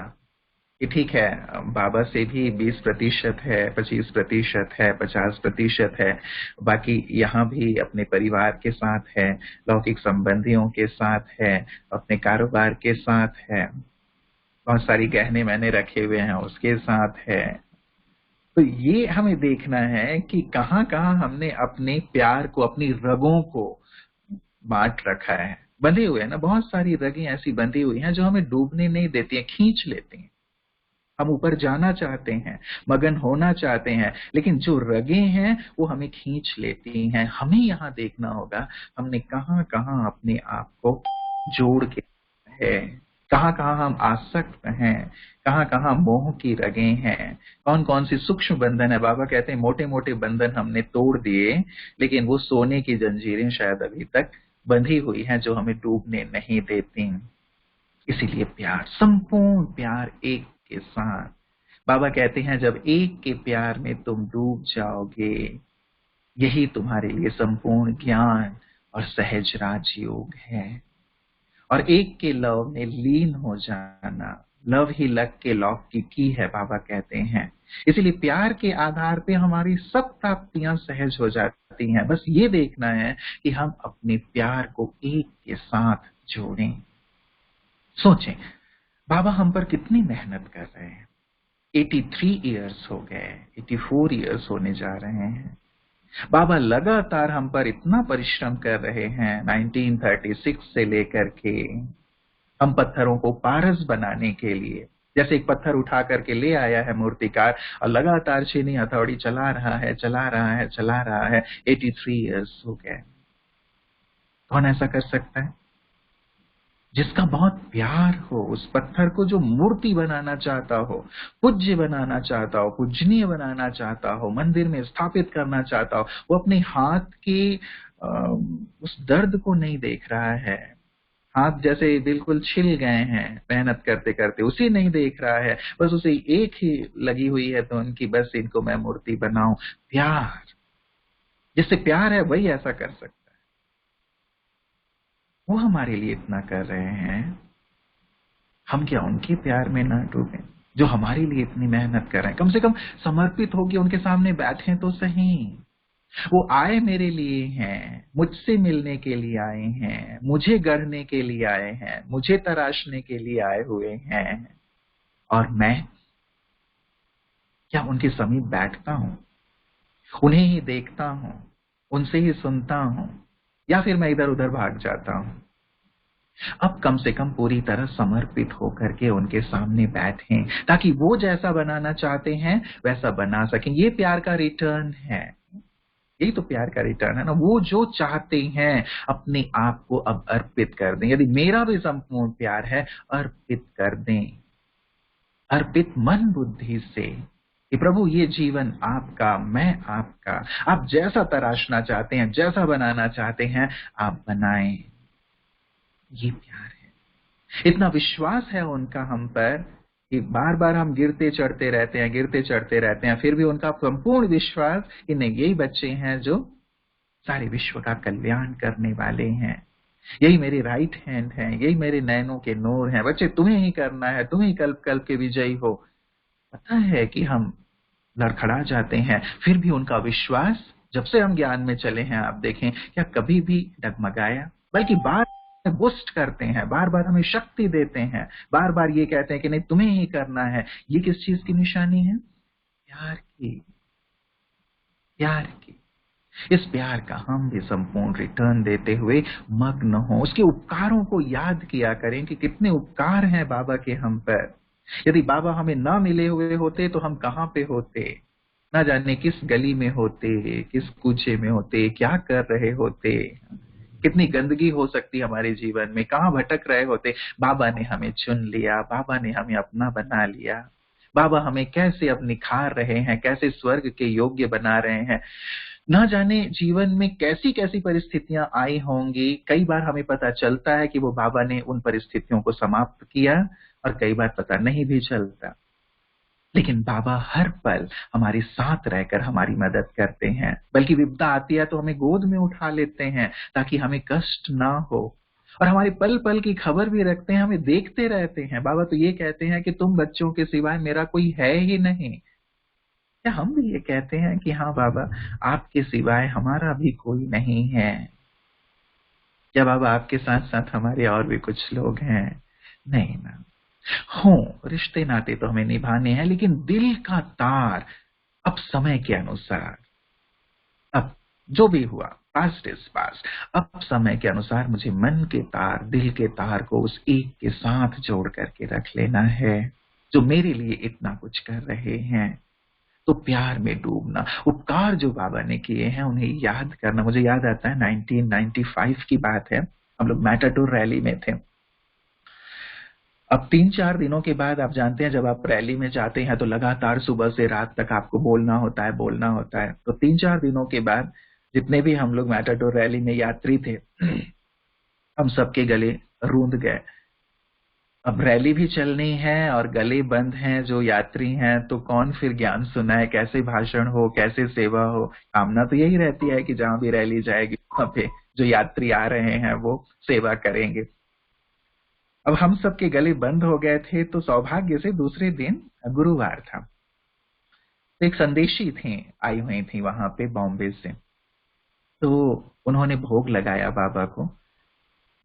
कि ठीक है, बाबा से भी 20% है, 25% है, 50% है, बाकी यहाँ भी अपने परिवार के साथ है, लौकिक संबंधियों के साथ है, अपने कारोबार के साथ है, बहुत सारी गहने मैंने रखे हुए हैं उसके साथ है। तो ये हमें देखना है कि कहाँ कहाँ हमने अपने प्यार को, अपनी रगों को बांट रखा है। बंधे हुए हैं ना, बहुत सारी रगें ऐसी बंधी हुई हैं जो हमें डूबने नहीं देती हैं, खींच लेती हैं। हम ऊपर जाना चाहते हैं, मगन होना चाहते हैं, लेकिन जो रगें हैं वो हमें खींच लेती हैं। हमें यहाँ देखना होगा हमने कहाँ कहाँ अपने आप को जोड़ के है, कहाँ कहाँ हम आसक्त हैं, कहाँ कहाँ मोह की रगें हैं, कौन कौन सी सूक्ष्म बंधन है। बाबा कहते हैं मोटे मोटे बंधन हमने तोड़ दिए, लेकिन वो सोने की जंजीरें शायद अभी तक बंधी हुई हैं जो हमें डूबने नहीं देती। इसीलिए प्यार, संपूर्ण प्यार एक के साथ। बाबा कहते हैं जब एक के प्यार में तुम डूब जाओगे, यही तुम्हारे लिए संपूर्ण ज्ञान और सहज राजयोग है। और एक के लव में लीन हो जाना, लव ही लक के लॉक की है, बाबा कहते हैं। इसीलिए प्यार के आधार पे हमारी सब प्राप्तियां सहज हो जाती हैं। बस ये देखना है कि हम अपने प्यार को एक के साथ जोड़ें। सोचें, बाबा हम पर कितनी मेहनत कर रहे हैं। 83 इयर्स हो गए, 84 इयर्स होने जा रहे हैं। बाबा लगातार हम पर इतना परिश्रम कर रहे हैं। 1936 से लेकर के हम पत्थरों को पारस बनाने के लिए, जैसे एक पत्थर उठा करके ले आया है मूर्तिकार और लगातार छीनी हथौड़ी चला रहा है, चला रहा है, चला रहा है। 83 इयर्स हो गए। कौन ऐसा कर सकता है? जिसका बहुत प्यार हो, उस पत्थर को जो मूर्ति बनाना चाहता हो, पूज्य बनाना चाहता हो, पूजनीय बनाना चाहता हो, मंदिर में स्थापित करना चाहता हो, वो अपने हाथ के उस दर्द को नहीं देख रहा है। हाथ जैसे बिल्कुल छिल गए हैं मेहनत करते करते, उसे नहीं देख रहा है, बस उसे एक ही लगी हुई है तो उनकी, बस इनको मैं मूर्ति बनाऊं। प्यार, जिससे प्यार है वही ऐसा कर सकता है। वो हमारे लिए इतना कर रहे हैं, हम क्या उनके प्यार में ना डूबे जो हमारे लिए इतनी मेहनत कर रहे हैं? कम से कम समर्पित होकर उनके सामने बैठे तो सही। वो आए मेरे लिए हैं, मुझसे मिलने के लिए आए हैं, मुझे गढ़ने के लिए आए हैं, मुझे तराशने के लिए आए हुए हैं। और मैं क्या उनके समीप बैठता हूं, उन्हें ही देखता हूं, उनसे ही सुनता हूं, या फिर मैं इधर उधर भाग जाता हूं? अब कम से कम पूरी तरह समर्पित होकर के उनके सामने बैठें, ताकि वो जैसा बनाना चाहते हैं वैसा बना सकें। ये प्यार का रिटर्न है, यही तो प्यार का रिटर्न है ना। वो जो चाहते हैं अपने आप को अब अर्पित कर दें। यदि मेरा भी संपूर्ण प्यार है, अर्पित कर दें, अर्पित मन बुद्धि से कि प्रभु ये जीवन आपका, मैं आपका, आप जैसा तराशना चाहते हैं, जैसा बनाना चाहते हैं आप बनाएं। ये प्यार है। इतना विश्वास है उनका हम पर कि बार बार हम गिरते चढ़ते रहते हैं, गिरते चढ़ते रहते हैं, फिर भी उनका संपूर्ण विश्वास कि नहीं, यही बच्चे हैं जो सारे विश्व का कल्याण करने वाले हैं, यही मेरे राइट हैंड हैं, यही मेरे नैनों के नूर हैं। बच्चे तुम्हें ही करना है, तुम ही कल्प कल्प के विजयी हो। पता है कि हम लड़खड़ा जाते हैं, फिर भी उनका विश्वास जब से हम ज्ञान में चले हैं, आप देखें क्या कभी भी डगमगाया, बल्कि बार बूस्ट करते हैं, बार बार हमें शक्ति देते हैं, बार बार ये कहते हैं कि नहीं तुम्हें ही करना है। ये किस चीज की निशानी है? प्यार की, प्यार की। इस प्यार का हम भी संपूर्ण रिटर्न देते हुए मग्न हो, उसके उपकारों को याद किया करें कि कितने उपकार हैं बाबा के हम पर। यदि बाबा हमें ना मिले हुए होते तो हम कहाँ पे होते, ना जाने किस गली में होते, किस कूचे में होते, क्या कर रहे होते, कितनी गंदगी हो सकती हमारे जीवन में, कहाँ भटक रहे होते। बाबा ने हमें चुन लिया, बाबा ने हमें अपना बना लिया। बाबा हमें कैसे अब निखार रहे हैं, कैसे स्वर्ग के योग्य बना रहे हैं। ना जाने जीवन में कैसी कैसी परिस्थितियां आई होंगी। कई बार हमें पता चलता है कि वो बाबा ने उन परिस्थितियों को समाप्त किया, और कई बार पता नहीं भी चलता। लेकिन बाबा हर पल हमारे साथ रहकर हमारी मदद करते हैं, बल्कि विपदा आती है तो हमें गोद में उठा लेते हैं ताकि हमें कष्ट ना हो, और हमारे पल पल की खबर भी रखते हैं, हमें देखते रहते हैं। बाबा तो ये कहते हैं कि तुम बच्चों के सिवाय मेरा कोई है ही नहीं। क्या हम भी ये कहते हैं कि हाँ बाबा, आपके सिवाय हमारा भी कोई नहीं है? क्या बाबा आपके साथ साथ हमारे और भी कुछ लोग हैं? नहीं ना। हो, रिश्ते नाते तो हमें निभाने हैं, लेकिन दिल का तार अब समय के अनुसार, अब जो भी हुआ पास्ट इज पास्ट, अब समय के अनुसार मुझे मन के तार, दिल के तार को उस एक के साथ जोड़ करके रख लेना है जो मेरे लिए इतना कुछ कर रहे हैं। तो प्यार में डूबना, उपकार जो बाबा ने किए हैं उन्हें याद करना। मुझे याद आता है 1995 की बात है, हम लोग मैटाडोर रैली में थे। अब 3-4 दिनों के बाद आप जानते हैं जब आप रैली में जाते हैं तो लगातार सुबह से रात तक आपको बोलना होता है, बोलना होता है। तो 3-4 दिनों के बाद जितने भी हम लोग मैटाडोर रैली में यात्री थे, हम सबके गले रूंध गए। अब रैली भी चलनी है और गले बंद हैं जो यात्री हैं, तो कौन फिर ज्ञान सुनाए, कैसे भाषण हो, कैसे सेवा हो। कामना तो यही रहती है कि जहां भी रैली जाएगी वहां पे जो यात्री आ रहे हैं वो सेवा करेंगे। अब हम सबके गले बंद हो गए थे, तो सौभाग्य से दूसरे दिन गुरुवार था। तो एक संदेशी थी, आई हुई थी वहां पे बॉम्बे से। तो उन्होंने भोग लगाया बाबा को,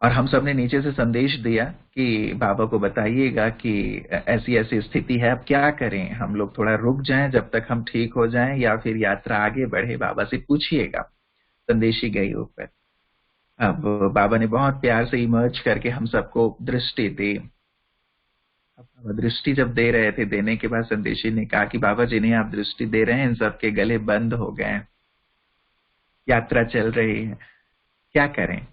और हम सब ने नीचे से संदेश दिया कि बाबा को बताइएगा कि ऐसी ऐसी स्थिति है, अब क्या करें, हम लोग थोड़ा रुक जाएं जब तक हम ठीक हो जाएं, या फिर यात्रा आगे बढ़े, बाबा से पूछिएगा। संदेशी गई ऊपर। अब बाबा ने बहुत प्यार से इमर्ज करके हम सबको दृष्टि दी। अब दृष्टि जब दे रहे थे, देने के बाद संदेशी ने कहा कि बाबा जिन्हें आप दृष्टि दे रहे हैं इन सबके गले बंद हो गए, यात्रा चल रही है, क्या करें।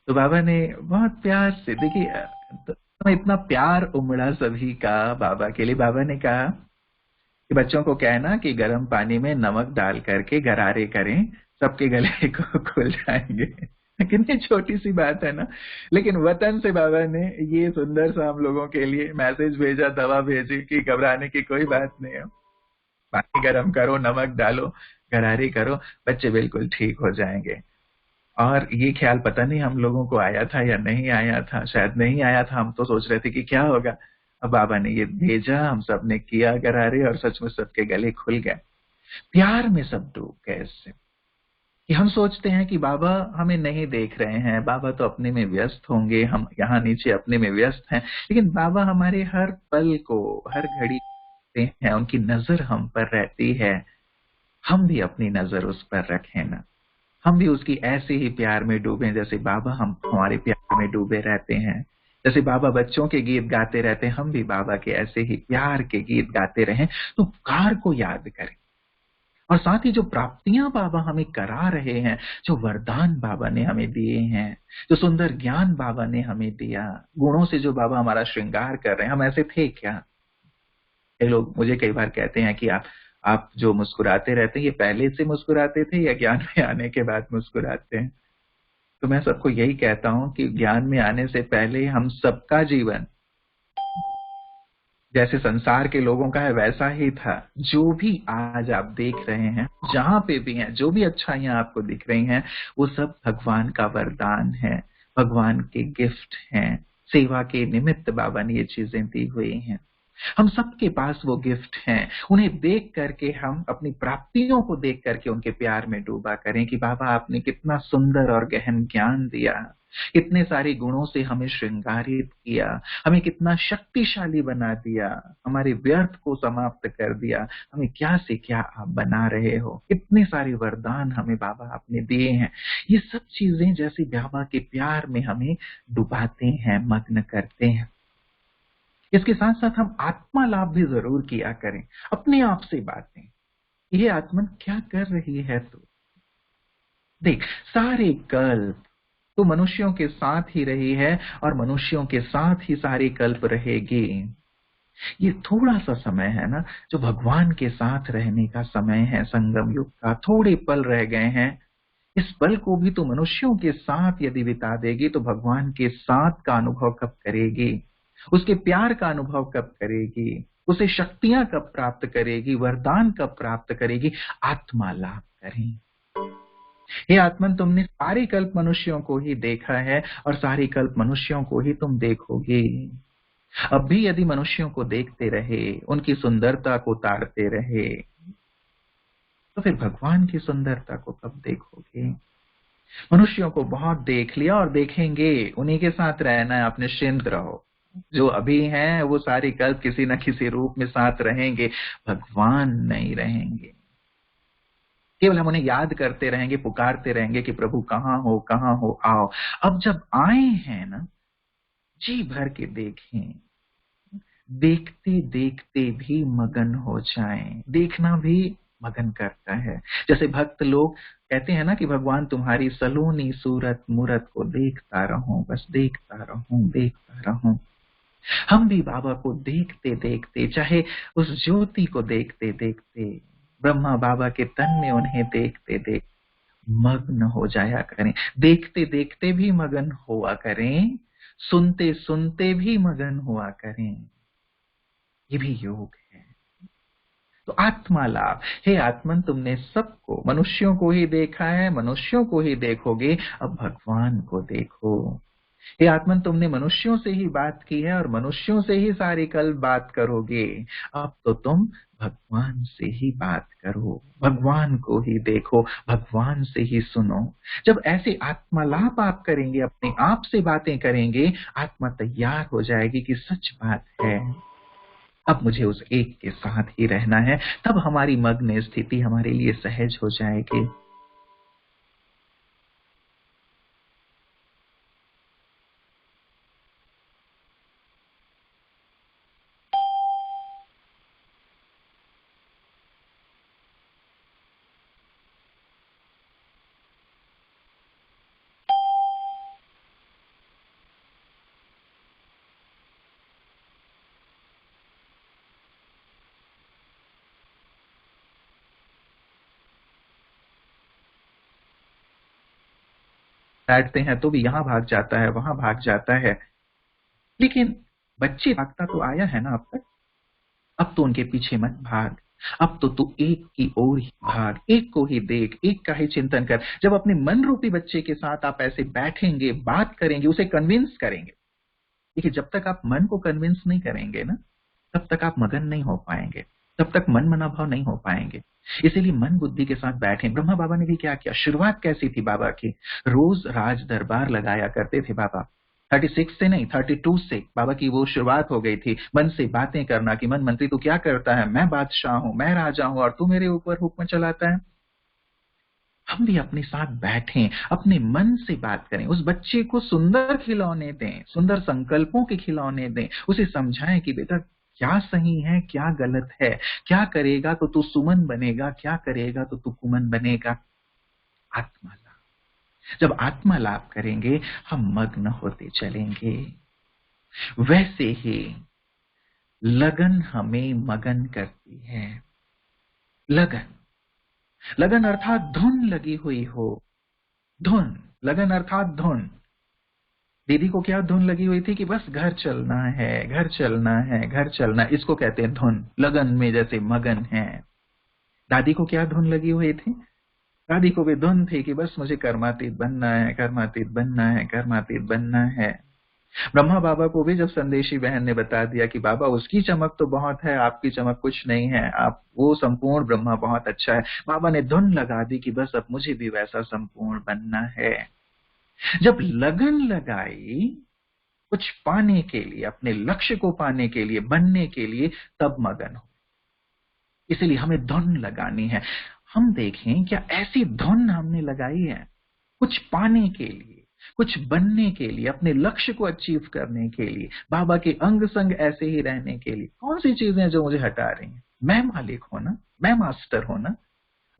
तो बाबा ने बहुत प्यार से, देखिए तो इतना प्यार उमड़ा सभी का बाबा के लिए। बाबा ने कहा कि बच्चों को कहना कि गर्म पानी में नमक डाल करके गरारे करें, सबके गले को खुल जाएंगे। कितनी छोटी सी बात है ना, लेकिन वतन से बाबा ने ये सुंदर सा हम लोगों के लिए मैसेज भेजा, दवा भेजी कि घबराने की कोई बात नहीं है, पानी गर्म करो, नमक डालो, गरारे करो, बच्चे बिल्कुल ठीक हो जाएंगे। और ये ख्याल पता नहीं हम लोगों को आया था या नहीं आया था, शायद नहीं आया था। हम तो सोच रहे थे कि क्या होगा। अब बाबा ने ये भेजा, हम सब ने किया गरारे, और सचमुच सबके गले खुल गए। प्यार में सब डूब गए इससे कि हम सोचते हैं कि बाबा हमें नहीं देख रहे हैं, बाबा तो अपने में व्यस्त होंगे, हम यहाँ नीचे अपने में व्यस्त हैं। लेकिन बाबा हमारे हर पल को, हर घड़ी देखते हैं, उनकी नजर हम पर रहती है। हम भी अपनी नजर उस पर रखें ना, हम भी उसकी ऐसे ही प्यार में डूबे जैसे बाबा हम हमारे प्यार में डूबे रहते हैं। जैसे बाबा बच्चों के गीत गाते रहते हैं, हम भी बाबा के ऐसे ही प्यार के गीत गाते रहें। तो पुकार को याद करें, और साथ ही जो प्राप्तियां बाबा हमें करा रहे हैं, जो वरदान बाबा ने हमें दिए हैं, जो सुंदर ज्ञान बाबा ने हमें दिया, गुणों से जो बाबा हमारा श्रृंगार कर रहे हैं, हम ऐसे थे क्या? कई लोग मुझे कई बार कहते हैं कि आप जो मुस्कुराते रहते हैं, ये पहले से मुस्कुराते थे या ज्ञान में आने के बाद मुस्कुराते हैं? तो मैं सबको यही कहता हूं कि ज्ञान में आने से पहले हम सबका जीवन जैसे संसार के लोगों का है वैसा ही था। जो भी आज आप देख रहे हैं, जहां पे भी हैं, जो भी अच्छाइयां आपको दिख रही हैं, वो सब भगवान का वरदान है, भगवान के गिफ्ट हैं। सेवा के निमित्त बाबा ने ये चीजें दी हुई हैं। हम सबके पास वो गिफ्ट हैं। उन्हें देख करके हम अपनी प्राप्तियों को देख करके उनके प्यार में डूबा करें कि बाबा आपने कितना सुंदर और गहन ज्ञान दिया, कितने सारे गुणों से हमें श्रृंगारित किया, हमें कितना शक्तिशाली बना दिया, हमारे व्यर्थ को समाप्त कर दिया, हमें क्या से क्या आप बना रहे हो, कितने सारे वरदान हमें बाबा आपने दिए हैं। ये सब चीजें जैसे बाबा के प्यार में हमें डुबाते हैं, मग्न करते हैं। इसके साथ साथ हम आत्मा लाभ भी जरूर किया करें, अपने आप से बातें, ये आत्मन क्या कर रही है तू, देख सारे कल्प तो मनुष्यों के साथ ही रही है और मनुष्यों के साथ ही सारी कल्प रहेगी। ये थोड़ा सा समय है ना जो भगवान के साथ रहने का समय है, संगम युग का थोड़े पल रह गए हैं। इस पल को भी तो मनुष्यों के साथ यदि बिता देगी तो भगवान के साथ का अनुभव कब करेगी, उसके प्यार का अनुभव कब करेगी, उसे शक्तियां कब प्राप्त करेगी, वरदान कब प्राप्त करेगी। आत्मा लाभ करें। हे आत्मन, तुमने सारे कल्प मनुष्यों को ही देखा है और सारे कल्प मनुष्यों को ही तुम देखोगे। अब भी यदि मनुष्यों को देखते रहे, उनकी सुंदरता को ताड़ते रहे, तो फिर भगवान की सुंदरता को कब देखोगे। मनुष्यों को बहुत देख लिया और देखेंगे, उन्हीं के साथ रहना है, आप निश्चिंत रहो। जो अभी हैं वो सारी कल्प किसी न किसी रूप में साथ रहेंगे, भगवान नहीं रहेंगे। केवल हम उन्हें याद करते रहेंगे, पुकारते रहेंगे कि प्रभु कहाँ हो, आओ। अब जब आए हैं ना, जी भर के देखें, देखते देखते भी मगन हो जाएं। देखना भी मगन करता है। जैसे भक्त लोग कहते हैं ना कि भगवान तुम्हारी सलोनी सूरत मूरत को देखता रहूं, बस देखता रहूं, देखता रहूं। हम भी बाबा को देखते देखते, चाहे उस ज्योति को देखते देखते, ब्रह्मा बाबा के तन में उन्हें देखते देखते मग्न हो जाया करें। देखते देखते भी मगन हुआ करें, सुनते सुनते भी मगन हुआ करें। ये भी योग है। तो आत्मा लाभ। हे आत्मन, तुमने सबको, मनुष्यों को ही देखा है, मनुष्यों को ही देखोगे, अब भगवान को देखो। हे आत्मन, तुमने मनुष्यों से ही बात की है और मनुष्यों से ही सारी कल बात करोगे। अब तो तुम भगवान से ही बात करो, भगवान को ही देखो, भगवान से ही सुनो। जब ऐसे आत्मालाप आप करेंगे, अपने आप से बातें करेंगे, आत्मा तैयार हो जाएगी कि सच बात है, अब मुझे उस एक के साथ ही रहना है। तब हमारी मग्न स्थिति हमारे लिए सहज हो जाएगी। बैठते हैं तो भी यहां भाग जाता है, वहां भाग जाता है। लेकिन बच्चे भागता तो आया है ना अब तक, अब तो उनके पीछे मत भाग। अब तो तू एक की ओर ही भाग, एक को ही देख, एक का ही चिंतन कर। जब अपने मन रूपी बच्चे के साथ आप ऐसे बैठेंगे, बात करेंगे, उसे कन्विंस करेंगे। देखिए, जब तक आप मन को कन्विंस नहीं करेंगे ना, तब तक आप मगन नहीं हो पाएंगे, तब तक मन मनाभाव नहीं हो पाएंगे। इसीलिए मन बुद्धि के साथ बैठे। ब्रह्मा बाबा ने भी क्या किया, शुरुआत कैसी थी बाबा की, रोज राज दरबार लगाया करते थे बाबा। 36 से नहीं, 32 से बाबा की वो शुरुआत हो गई थी। मन से बातें करना कि मन मंत्री तू क्या करता है, मैं बादशाह हूं, मैं राजा हूं और तू मेरे ऊपर हुक्म चलाता है। हम भी अपने साथ बैठें, अपने मन से बात करें, उस बच्चे को सुंदर खिलौने दें, सुंदर संकल्पों के खिलौने दें, उसे समझाएं कि बेटा क्या सही है, क्या गलत है, क्या करेगा तो तू सुमन बनेगा, क्या करेगा तो तू कुमन बनेगा। आत्मा लाभ। जब आत्मा लाभ करेंगे, हम मग्न होते चलेंगे। वैसे ही लगन हमें मगन करती है। लगन, लगन अर्थात धुन लगी हुई हो। धुन, लगन अर्थात धुन। दीदी को क्या धुन लगी हुई थी कि बस घर चलना है, घर चलना है, घर चलना, इसको कहते हैं धुन। लगन में जैसे मगन है। दादी को क्या धुन लगी हुई थी, दादी को भी धुन थी कि बस मुझे कर्मातीत बनना है, कर्मातीत बनना है, कर्मातीत बनना है। ब्रह्मा बाबा को भी जब संदेशी बहन ने बता दिया कि बाबा उसकी चमक तो बहुत है, आपकी चमक कुछ नहीं है, आप वो संपूर्ण ब्रह्मा बहुत अच्छा है, बाबा ने धुन लगा दी कि बस अब मुझे भी वैसा संपूर्ण बनना है। जब लगन लगाई कुछ पाने के लिए, अपने लक्ष्य को पाने के लिए, बनने के लिए, तब मगन हो। इसलिए हमें धुन लगानी है। हम देखें क्या ऐसी धुन हमने लगाई है कुछ पाने के लिए, कुछ बनने के लिए, अपने लक्ष्य को अचीव करने के लिए, बाबा के अंग संग ऐसे ही रहने के लिए। कौन सी चीजें जो मुझे हटा रही हैं? मैं मालिक हूं ना, मैं मास्टर हूं ना।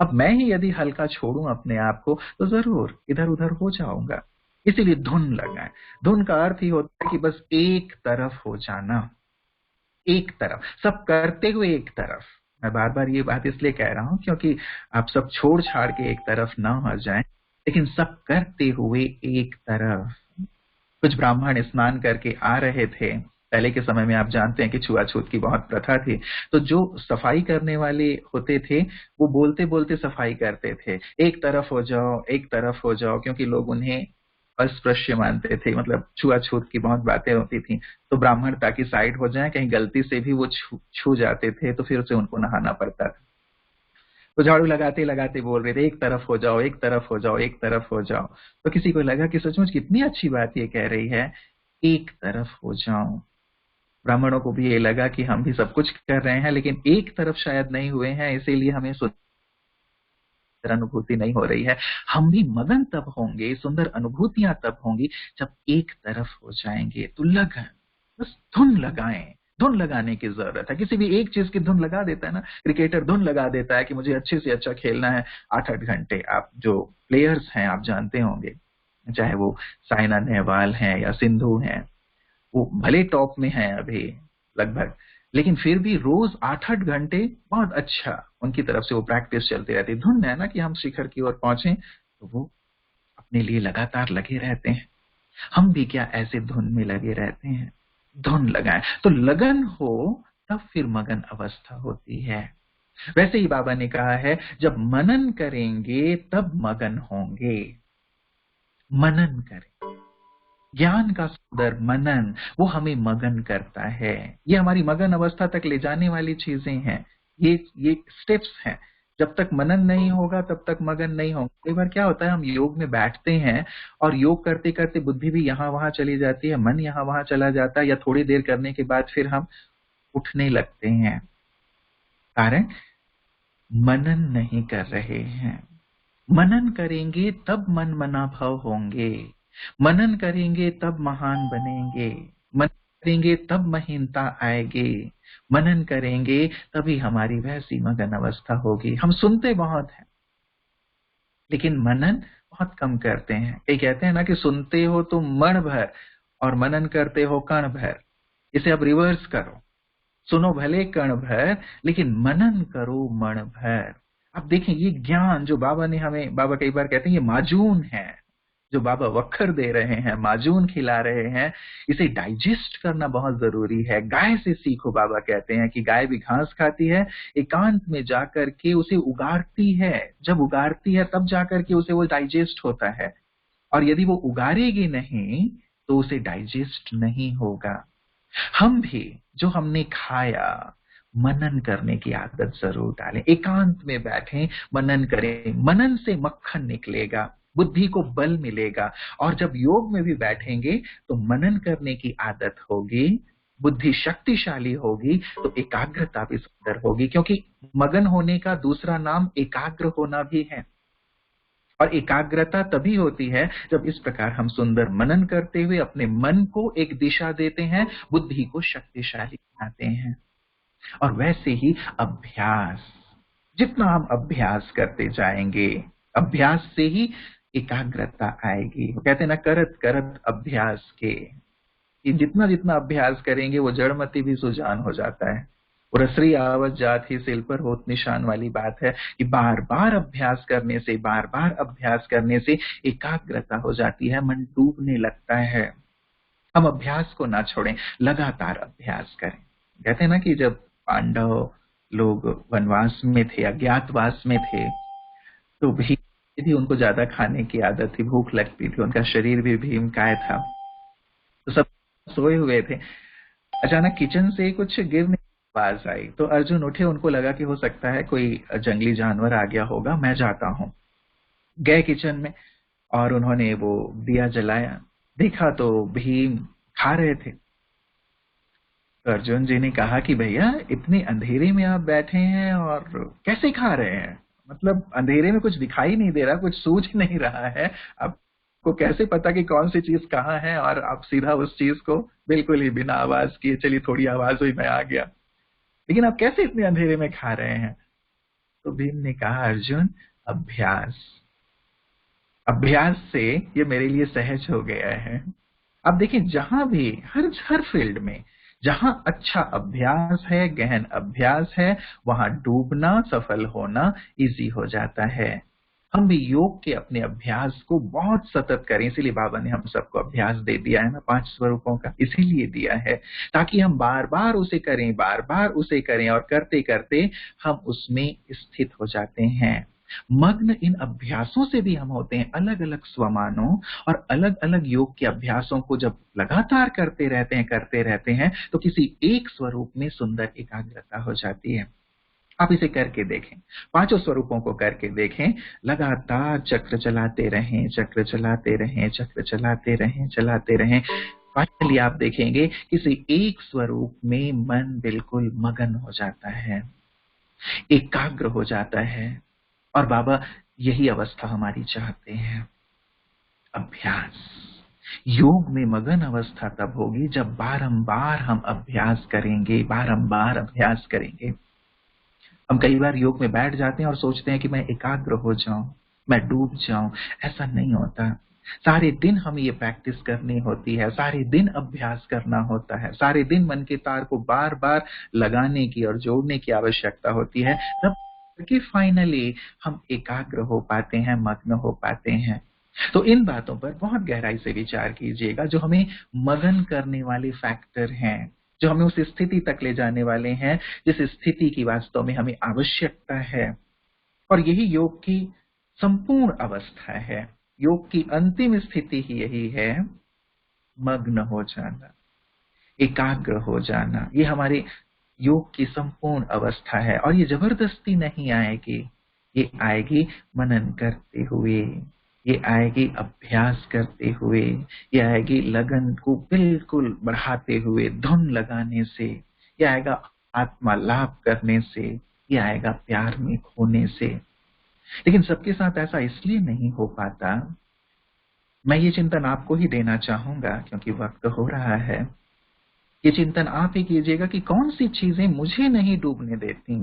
अब मैं ही यदि हल्का छोड़ूं अपने आप को तो जरूर इधर उधर हो जाऊंगा। इसीलिए धुन लगाएं। धुन का अर्थ ही होता है कि बस एक तरफ हो जाना, एक तरफ, सब करते हुए एक तरफ। मैं बार बार ये बात इसलिए कह रहा हूं क्योंकि आप सब छोड़ छाड़ के एक तरफ ना हो जाएं, लेकिन सब करते हुए एक तरफ। कुछ ब्राह्मण स्नान करके आ रहे थे। पहले के समय में आप जानते हैं कि छुआछूत की बहुत प्रथा थी, तो जो सफाई करने वाले होते थे वो बोलते बोलते सफाई करते थे, एक तरफ हो जाओ, एक तरफ हो जाओ, क्योंकि लोग उन्हें अस्पृश्य मानते थे, मतलब छुआछूत की बहुत बातें होती थी। तो ब्राह्मण ताकि साइड हो जाए, कहीं गलती से भी वो छू जाते थे तो फिर उसे उनको नहाना पड़ता था। तो झाड़ू लगाते लगाते बोल रहे थे एक तरफ हो जाओ, एक तरफ हो जाओ, एक तरफ हो जाओ। तो किसी को लगा कि सचमुच कितनी अच्छी बात ये कह रही है, एक तरफ हो जाओ। ब्राह्मणों को भी ये लगा कि हम भी सब कुछ कर रहे हैं लेकिन एक तरफ शायद नहीं हुए हैं, इसीलिए हमें सुंदर अनुभूति नहीं हो रही है। हम भी मगन तब होंगे, सुंदर अनुभूतियां तब होंगी जब एक तरफ हो जाएंगे। तो लगन, बस धुन लगाएं। धुन लगाने की जरूरत है। किसी भी एक चीज की धुन लगा देता है ना, क्रिकेटर धुन लगा देता है कि मुझे अच्छे से अच्छा खेलना है 8-8 घंटे। आप जो प्लेयर्स हैं आप जानते होंगे, चाहे वो साइना नेहवाल हैं या सिंधु हैं, वो भले टॉप में हैं अभी लगभग, लेकिन फिर भी रोज 8-8 घंटे बहुत अच्छा उनकी तरफ से वो प्रैक्टिस चलती रहती है। धुन है ना कि हम शिखर की ओर पहुंचे, तो वो अपने लिए लगातार लगे रहते हैं। हम भी क्या ऐसे धुन में लगे रहते हैं? धुन लगाएं तो लगन हो, तब फिर मगन अवस्था होती है। वैसे ही बाबा ने कहा है जब मनन करेंगे तब मगन होंगे। मनन करें, ज्ञान का सुंदर मनन, वो हमें मगन करता है। ये हमारी मगन अवस्था तक ले जाने वाली चीजें हैं, ये स्टेप्स हैं। जब तक मनन नहीं होगा तब तक मगन नहीं होगा। कई बार क्या होता है, हम योग में बैठते हैं और योग करते करते बुद्धि भी यहाँ वहां चली जाती है, मन यहाँ वहां चला जाता है, या थोड़ी देर करने के बाद फिर हम उठने लगते हैं। कारण मनन नहीं कर रहे हैं। मनन करेंगे तब मन मना भव होंगे, मनन करेंगे तब महान बनेंगे, मनन करेंगे तब महीनता आएगी, मनन करेंगे तभी हमारी वैसी मगन अवस्था होगी। हम सुनते बहुत हैं लेकिन मनन बहुत कम करते हैं। कई कहते हैं ना कि सुनते हो तो मण भर और मनन करते हो कण भर। इसे अब रिवर्स करो, सुनो भले कण भर लेकिन मनन करो मण भर। अब देखें ये ज्ञान जो बाबा ने हमें, बाबा कई बार कहते हैं ये माजून है, जो बाबा वक्खर दे रहे हैं, माजून खिला रहे हैं, इसे डाइजेस्ट करना बहुत जरूरी है। गाय से सीखो, बाबा कहते हैं कि गाय भी घास खाती है, एकांत में जाकर के उसे उगारती है। जब उगारती है तब जाकर के उसे वो डाइजेस्ट होता है, और यदि वो उगारेगी नहीं तो उसे डाइजेस्ट नहीं होगा। हम भी जो हमने खाया मनन करने की आदत जरूर डालें। एकांत में बैठें, मनन करें। मनन से मक्खन निकलेगा, बुद्धि को बल मिलेगा। और जब योग में भी बैठेंगे तो मनन करने की आदत होगी, बुद्धि शक्तिशाली होगी, तो एकाग्रता भी सुंदर होगी। क्योंकि मगन होने का दूसरा नाम एकाग्र होना भी है। और एकाग्रता तभी होती है जब इस प्रकार हम सुंदर मनन करते हुए अपने मन को एक दिशा देते हैं, बुद्धि को शक्तिशाली बनाते हैं। और वैसे ही अभ्यास, जितना हम अभ्यास करते जाएंगे, अभ्यास से ही एकाग्रता आएगी। वो कहते हैं ना, करत करत अभ्यास के, कि जितना जितना अभ्यास करेंगे वो जड़मति भी सुजान हो जाता है। और रसरी आवत जात ही सिल पर होत निशान वाली बात है कि बार बार अभ्यास करने से, बार बार अभ्यास करने से एकाग्रता हो जाती है, मन डूबने लगता है। हम अभ्यास को ना छोड़ें, लगातार अभ्यास करें। कहते हैं ना कि जब पांडव लोग वनवास में थे, अज्ञातवास में थे, तो भी उनको ज्यादा खाने की आदत थी, भूख लगती थी, उनका शरीर भी भीमकाय था। तो सब सोए हुए थे। अचानक किचन से कुछ गिरने की आवाज आई, तो अर्जुन उठे। उनको लगा कि हो सकता है कोई जंगली जानवर आ गया होगा, मैं जाता हूँ। गए किचन में और उन्होंने वो दिया जलाया, देखा तो भीम खा रहे थे। तो अर्जुन जी ने कहा कि भैया इतने अंधेरे में आप बैठे हैं और कैसे खा रहे हैं? मतलब अंधेरे में कुछ दिखाई नहीं दे रहा, कुछ सूझ नहीं रहा है, आपको कैसे पता कि कौन सी चीज कहाँ है? और आप सीधा उस चीज को बिल्कुल ही बिना आवाज किए, चलिए थोड़ी आवाज हुई मैं आ गया, लेकिन आप कैसे इतने अंधेरे में खा रहे हैं? तो भीम ने कहा, अर्जुन अभ्यास, अभ्यास से ये मेरे लिए सहज हो गया है। अब देखिए, जहां भी हर हर फील्ड में जहां अच्छा अभ्यास है, गहन अभ्यास है, वहां डूबना, सफल होना इजी हो जाता है। हम भी योग के अपने अभ्यास को बहुत सतत करें, इसीलिए बाबा ने हम सबको अभ्यास दे दिया है ना 5 स्वरूपों का, इसीलिए दिया है ताकि हम बार बार उसे करें, बार बार उसे करें, और करते करते हम उसमें स्थित हो जाते हैं। मग्न इन अभ्यासों से भी हम होते हैं, अलग अलग स्वमानों और अलग अलग योग के अभ्यासों को जब लगातार करते रहते हैं तो किसी एक स्वरूप में सुंदर एकाग्रता हो जाती है। आप इसे करके देखें, 5 स्वरूपों को करके देखें, लगातार चक्र चलाते रहें, चक्र चलाते रहें, चक्र चलाते रहें। फाइनली आप देखेंगे किसी एक स्वरूप में मन बिल्कुल मगन हो जाता है, एकाग्र हो जाता है। और बाबा यही अवस्था हमारी चाहते हैं, अभ्यास। योग में मगन अवस्था तब होगी जब बारंबार हम अभ्यास करेंगे, बारंबार अभ्यास करेंगे। हम कई बार योग में बैठ जाते हैं और सोचते हैं कि मैं एकाग्र हो जाऊं, मैं डूब जाऊं। ऐसा नहीं होता। सारे दिन हमें ये प्रैक्टिस करनी होती है, सारे दिन अभ्यास करना होता है, सारे दिन मन के तार को बार बार लगाने की और जोड़ने की आवश्यकता होती है, तब कि फाइनली हम एकाग्र हो पाते हैं, मग्न हो पाते हैं। तो इन बातों पर बहुत गहराई से विचार कीजिएगा, जो हमें मगन करने वाले फैक्टर हैं, जो हमें उस स्थिति तक ले जाने वाले हैं जिस स्थिति की वास्तव में हमें आवश्यकता है। और यही योग की संपूर्ण अवस्था है, योग की अंतिम स्थिति ही यही है, मग्न हो जाना, एकाग्र हो जाना। ये हमारे योग की संपूर्ण अवस्था है, और ये जबरदस्ती नहीं आएगी, ये आएगी मनन करते हुए, ये आएगी अभ्यास करते हुए, ये आएगी लगन को बिल्कुल बढ़ाते हुए, धुन लगाने से, ये आएगा आत्मा लाभ करने से, ये आएगा प्यार में खोने से। लेकिन सबके साथ ऐसा इसलिए नहीं हो पाता। मैं ये चिंतन आपको ही देना चाहूंगा क्योंकि वक्त हो रहा है। ये चिंतन आप ही कीजिएगा कि कौन सी चीजें मुझे नहीं डूबने देती।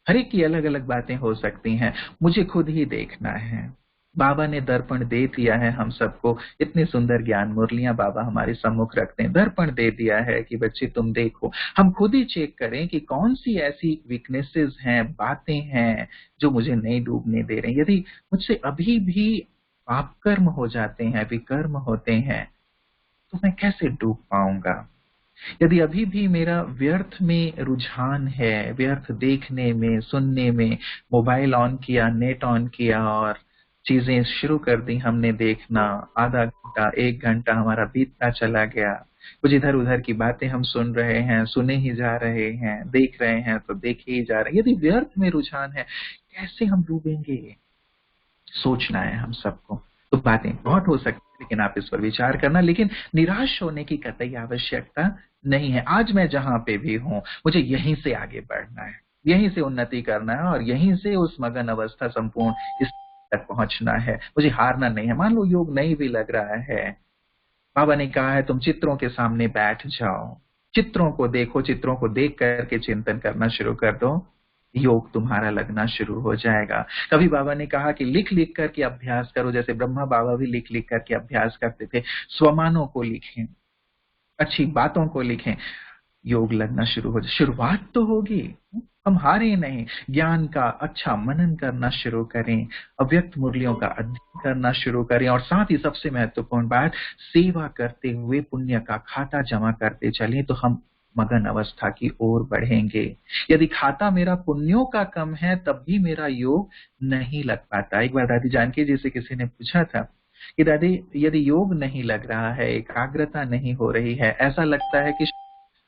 हर एक की अलग अलग बातें हो सकती हैं, मुझे खुद ही देखना है। बाबा ने दर्पण दे दिया है हम सबको, इतनी सुंदर ज्ञान मुरलियां बाबा हमारे सम्मुख रखते हैं, दर्पण दे दिया है कि बच्चे तुम देखो। हम खुद ही चेक करें कि कौन सी ऐसी वीकनेसेस हैं, बातें हैं जो मुझे नहीं डूबने दे रही। यदि मुझसे अभी भी पाप कर्म हो जाते हैं, विकर्म होते हैं, तो मैं कैसे डूब पाऊंगा? यदि अभी भी मेरा व्यर्थ में रुझान है, व्यर्थ देखने में, सुनने में, मोबाइल ऑन किया, नेट ऑन किया और चीजें शुरू कर दी हमने देखना, आधा घंटा 1 घंटा हमारा बीतता चला गया, कुछ इधर उधर की बातें हम सुन रहे हैं, सुने ही जा रहे हैं, देख रहे हैं तो देखे ही जा रहे हैं। यदि व्यर्थ में रुझान है, कैसे हम डूबेंगे? सोचना है हम सबको। तो बातें बहुत हो सकती है, लेकिन आप इस पर विचार करना, लेकिन निराश होने की कतई आवश्यकता नहीं है। आज मैं जहां पे भी हूं, मुझे यहीं से आगे बढ़ना है, यहीं से उन्नति करना है, और यहीं से उस मगन अवस्था संपूर्ण इस तक पहुंचना है। मुझे हारना नहीं है। मान लो योग नहीं भी लग रहा है, बाबा ने कहा है तुम चित्रों के सामने बैठ जाओ, चित्रों को देखो, चित्रों को देख करके चिंतन करना शुरू कर दो, योग तुम्हारा लगना शुरू हो जाएगा। कभी बाबा ने कहा कि लिख लिख करके अभ्यास करो, जैसे ब्रह्मा बाबा भी लिख लिख करके अभ्यास करते थे। स्वमानों को लिखें, अच्छी बातों को लिखें, योग लगना शुरू हो जाए। शुरुआत तो होगी, हम हारे नहीं। ज्ञान का अच्छा मनन करना शुरू करें, अव्यक्त मुरलियों का अध्ययन करना शुरू करें, और साथ ही सबसे महत्वपूर्ण बात, सेवा करते हुए पुण्य का खाता जमा करते चलें, तो हम मगन अवस्था की ओर बढ़ेंगे। यदि खाता मेरा पुण्यों का कम है, तब भी मेरा योग नहीं लग पाता। एक बार दादी जानकी जी से किसी ने पूछा था कि दादी यदि योग नहीं लग रहा है, एकाग्रता नहीं हो रही है, ऐसा लगता है कि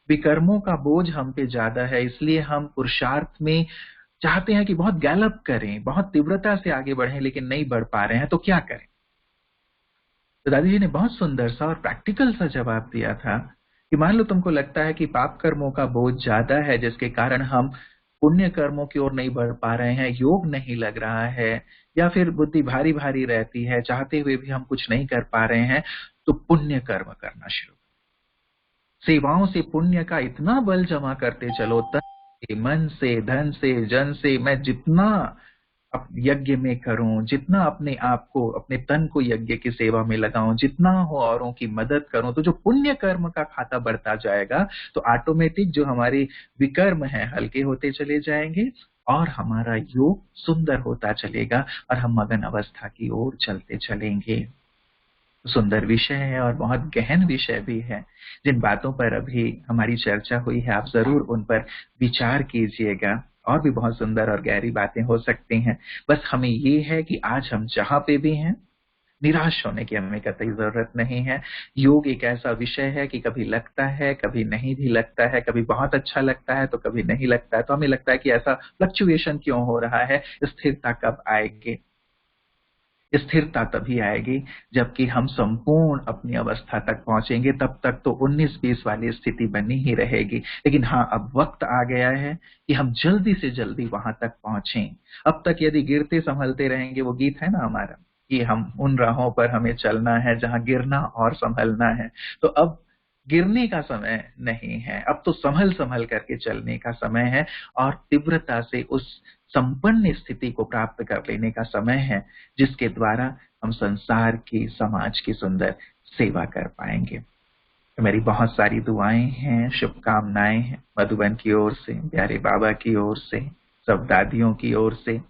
विकर्मों का बोझ हम पे ज्यादा है, इसलिए हम पुरुषार्थ में चाहते हैं कि बहुत गैलप करें, बहुत तीव्रता से आगे बढ़ें, लेकिन नहीं बढ़ पा रहे हैं, तो क्या करें? तो दादी जी ने बहुत सुंदर सा और प्रैक्टिकल सा जवाब दिया था कि मान लो तुमको लगता है कि पाप कर्मों का बोझ ज्यादा है, जिसके कारण हम पुण्य कर्मों की ओर नहीं बढ़ पा रहे हैं, योग नहीं लग रहा है, या फिर बुद्धि भारी भारी रहती है, चाहते हुए भी हम कुछ नहीं कर पा रहे हैं, तो पुण्य कर्म करना शुरू, सेवाओं से पुण्य का इतना बल जमा करते चलो, तन से, मन से, धन से, जन से, मैं जितना यज्ञ में करूं, जितना अपने आप को, अपने तन को यज्ञ की सेवा में लगाऊं, जितना हो औरों की मदद करूं, तो जो पुण्य कर्म का खाता बढ़ता जाएगा, तो ऑटोमेटिक जो हमारे विकर्म है हल्के होते चले जाएंगे और हमारा योग सुंदर होता चलेगा और हम मगन अवस्था की ओर चलते चलेंगे। सुंदर विषय है और बहुत गहन विषय भी है। जिन बातों पर अभी हमारी चर्चा हुई है, आप जरूर उन पर विचार कीजिएगा, और भी बहुत सुंदर और गहरी बातें हो सकती हैं। बस हमें ये है कि आज हम जहां पे भी हैं, निराश होने की हमें कतई जरूरत नहीं है। योग एक ऐसा विषय है कि कभी लगता है, कभी नहीं भी लगता है, कभी बहुत अच्छा लगता है तो कभी नहीं लगता है, तो हमें लगता है कि ऐसा फ्लक्चुएशन क्यों हो रहा है, स्थिरता कब आएगी? स्थिरता तभी आएगी जबकि हम संपूर्ण अपनी अवस्था तक पहुंचेंगे, तब तक तो 19-20 वाली स्थिति बनी ही रहेगी। लेकिन हाँ, अब वक्त आ गया है कि हम जल्दी से जल्दी वहां तक पहुंचें। अब तक यदि गिरते संभलते रहेंगे, वो गीत है ना हमारा कि हम उन राहों पर हमें चलना है जहां गिरना और संभलना है, तो अब गिरने का समय नहीं है, अब तो संभल संभल करके चलने का समय है और तीव्रता से उस संपन्न स्थिति को प्राप्त कर लेने का समय है, जिसके द्वारा हम संसार की, समाज की सुंदर सेवा कर पाएंगे। तो मेरी बहुत सारी दुआएं हैं, शुभकामनाएं हैं मधुबन की ओर से, प्यारे बाबा की ओर से, सब दादियों की ओर से,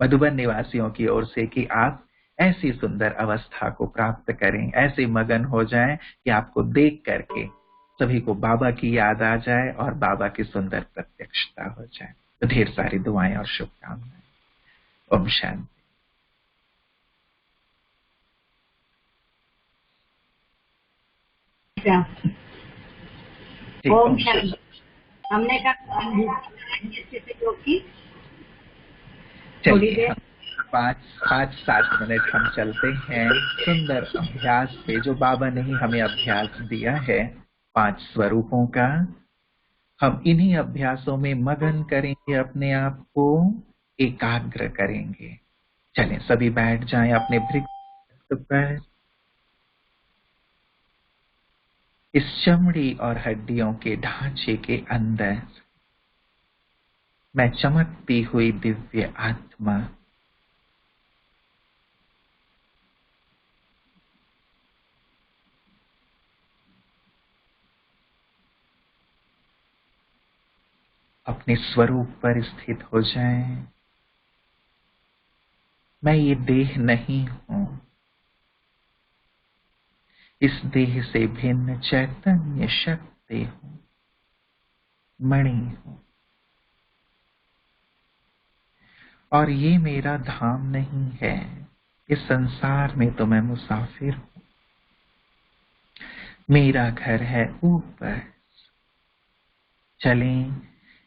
मधुबन निवासियों की ओर से, कि आप ऐसी सुंदर अवस्था को प्राप्त करें, ऐसे मगन हो जाएं कि आपको देख करके सभी को बाबा की याद आ जाए और बाबा की सुंदर प्रत्यक्षता हो जाए। तो ढेर सारी दुआएं और शुभकामनाएं। ओम शांति। ठीक, ओम ओम शांति। हमने कहा योग की थोड़ी चलिए देर हम 5-7 मिनट हम चलते हैं सुंदर अभ्यास पे, जो बाबा ने ही हमें अभ्यास दिया है 5 स्वरूपों का। हम इन्हीं अभ्यासों में मगन करेंगे, अपने आप को एकाग्र करेंगे। चलें, सभी बैठ जाएं अपने भृगु पर। इस चमड़ी और हड्डियों के ढांचे के अंदर मैं चमकती हुई दिव्य आत्मा, अपने स्वरूप पर स्थित हो जाएं। मैं ये देह नहीं हूं, इस देह से भिन्न चैतन्य शक्ति हूं, मणि हूं, और ये मेरा धाम नहीं है। इस संसार में तो मैं मुसाफिर हूं, मेरा घर है ऊपर। चलें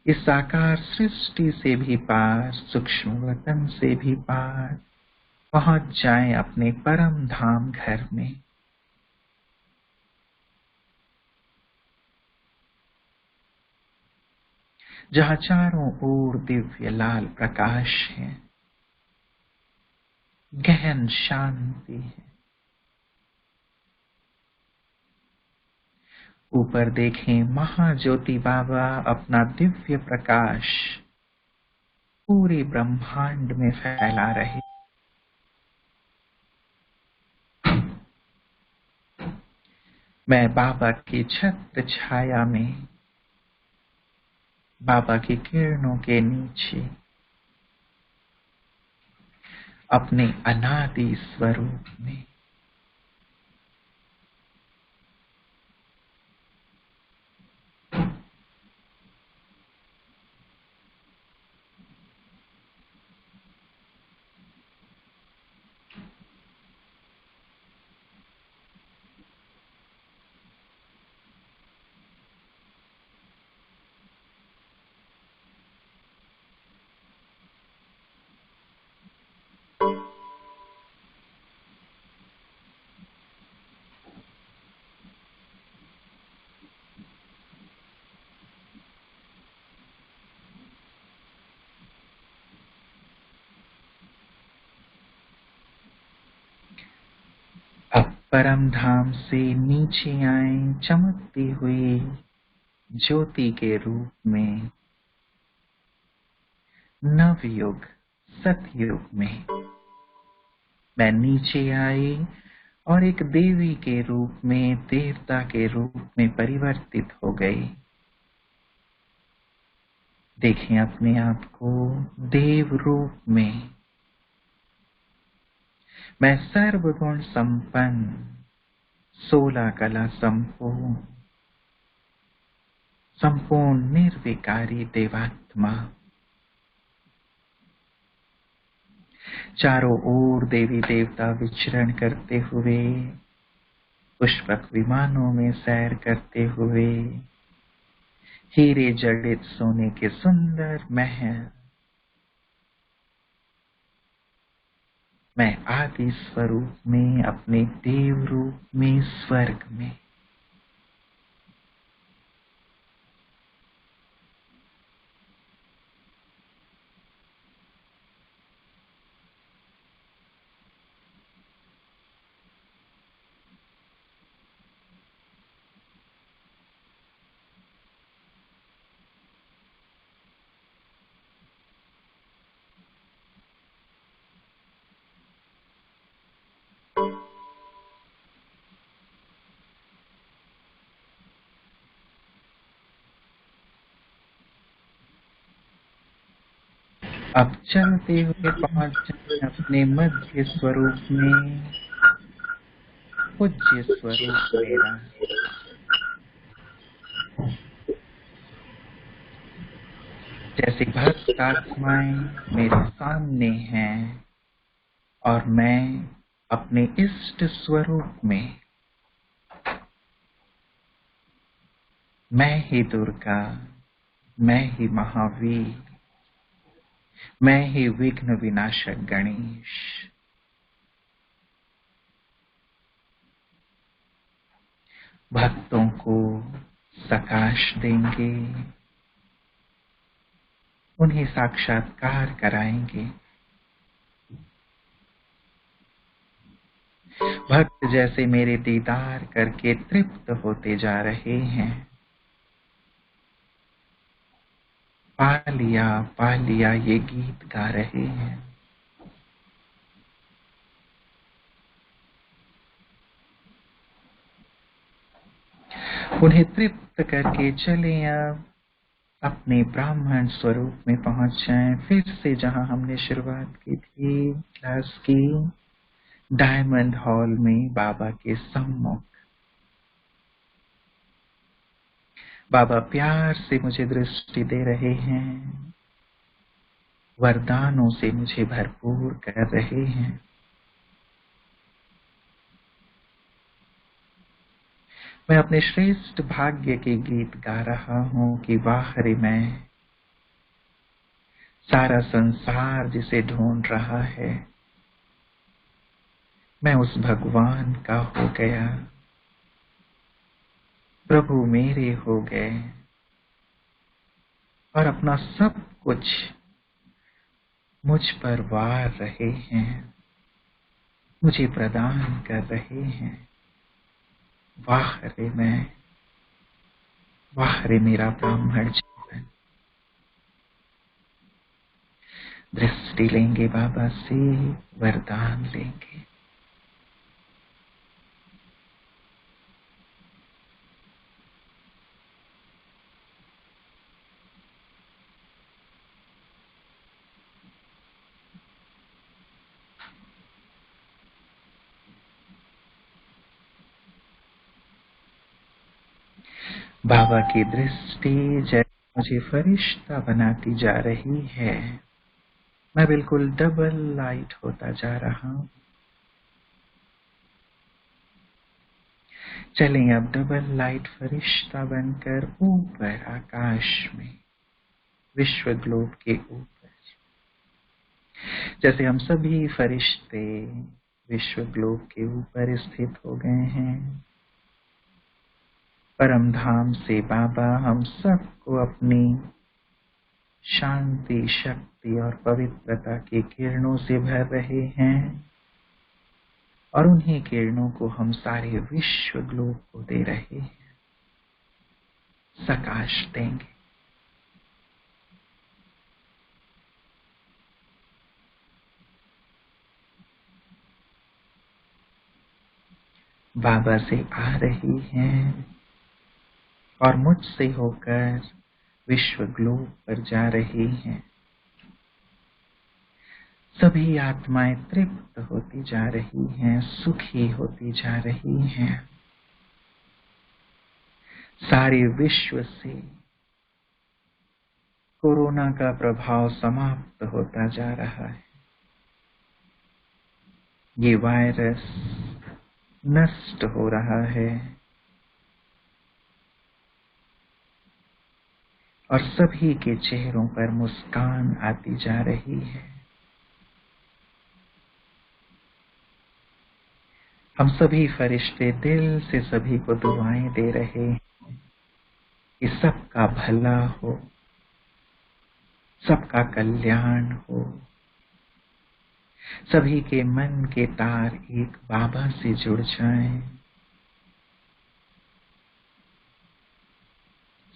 इस साकार सृष्टि से भी पार, सूक्ष्म वतन से भी पार पहुंच जाएं अपने परम धाम घर में। जहां चारों ओर दिव्य लाल प्रकाश है, गहन शांति है। ऊपर देखें, महाज्योति बाबा अपना दिव्य प्रकाश पूरे ब्रह्मांड में फैला रहे। मैं बाबा की छत्र छाया में, बाबा की किरणों के नीचे अपने अनादि स्वरूप में परम धाम से नीचे आए चमकती हुई ज्योति के रूप में, नवयुग सतयुग में मैं नीचे आई और एक देवी के रूप में, देवता के रूप में परिवर्तित हो गई। देखें अपने आप को देव रूप में। मैं सर्वगुण संपन्न, 16 कला संपूर्ण, संपूर्ण निर्विकारी देवात्मा। चारों ओर देवी देवता विचरण करते हुए, पुष्पक विमानों में सैर करते हुए, हीरे जड़ित सोने के सुंदर महल। मैं आदि स्वरूप में, अपने देव रूप में, स्वर्ग में। अब चलते हुए पहुंच जाए अपने मध्य स्वरूप में, पूज्य स्वरूप मेरा। जैसे भक्त आत्माएं मेरे सामने हैं और मैं अपने इष्ट स्वरूप में, मैं ही दुर्गा, मैं ही महावीर, मैं ही विघ्न विनाशक गणेश। भक्तों को सकाश देंगे, उन्हें साक्षात्कार कराएंगे। भक्त जैसे मेरे दीदार करके तृप्त होते जा रहे हैं। पा लिया ये गीत गा रहे हैं। उन्हें तृप्त करके चले अब अपने ब्राह्मण स्वरूप में पहुंच जाएं, फिर से जहां हमने शुरुआत की थी क्लास की, डायमंड हॉल में बाबा के सम्मुख। बाबा प्यार से मुझे दृष्टि दे रहे हैं, वरदानों से मुझे भरपूर कर रहे हैं। मैं अपने श्रेष्ठ भाग्य के गीत गा रहा हूं कि वाह रे मैं, सारा संसार जिसे ढूंढ रहा है, मैं उस भगवान का हो गया। प्रभु मेरे हो गए और अपना सब कुछ मुझ पर वार रहे हैं, मुझे प्रदान कर रहे हैं। वाह रे मैं, वाह रे मेरा ब्राह्मण जीवन। दृष्टि लेंगे बाबा से, वरदान लेंगे। बाबा की दृष्टि जैसे मुझे फरिश्ता बनाती जा रही है, मैं बिल्कुल डबल लाइट होता जा रहा हूं। चलें अब डबल लाइट फरिश्ता बनकर ऊपर आकाश में, विश्व ग्लोब के ऊपर। जैसे हम सभी फरिश्ते विश्व ग्लोब के ऊपर स्थित हो गए हैं, परम धाम से बाबा हम सबको अपनी शांति, शक्ति और पवित्रता की किरणों से भर रहे हैं। और उन्हीं किरणों को हम सारे विश्व ग्लोब को दे रहे हैं, सकाश देंगे। बाबा से आ रही हैं और मुझसे होकर विश्व ग्लोब पर जा रही हैं। सभी आत्माएं तृप्त होती जा रही हैं, सुखी होती जा रही हैं। सारे विश्व से कोरोना का प्रभाव समाप्त होता जा रहा है। ये वायरस नष्ट हो रहा है और सभी के चेहरों पर मुस्कान आती जा रही है। हम सभी फरिश्ते दिल से सभी को दुआएं दे रहे हैं कि सबका भला हो, सबका कल्याण हो, सभी के मन के तार एक बाबा से जुड़ जाएं,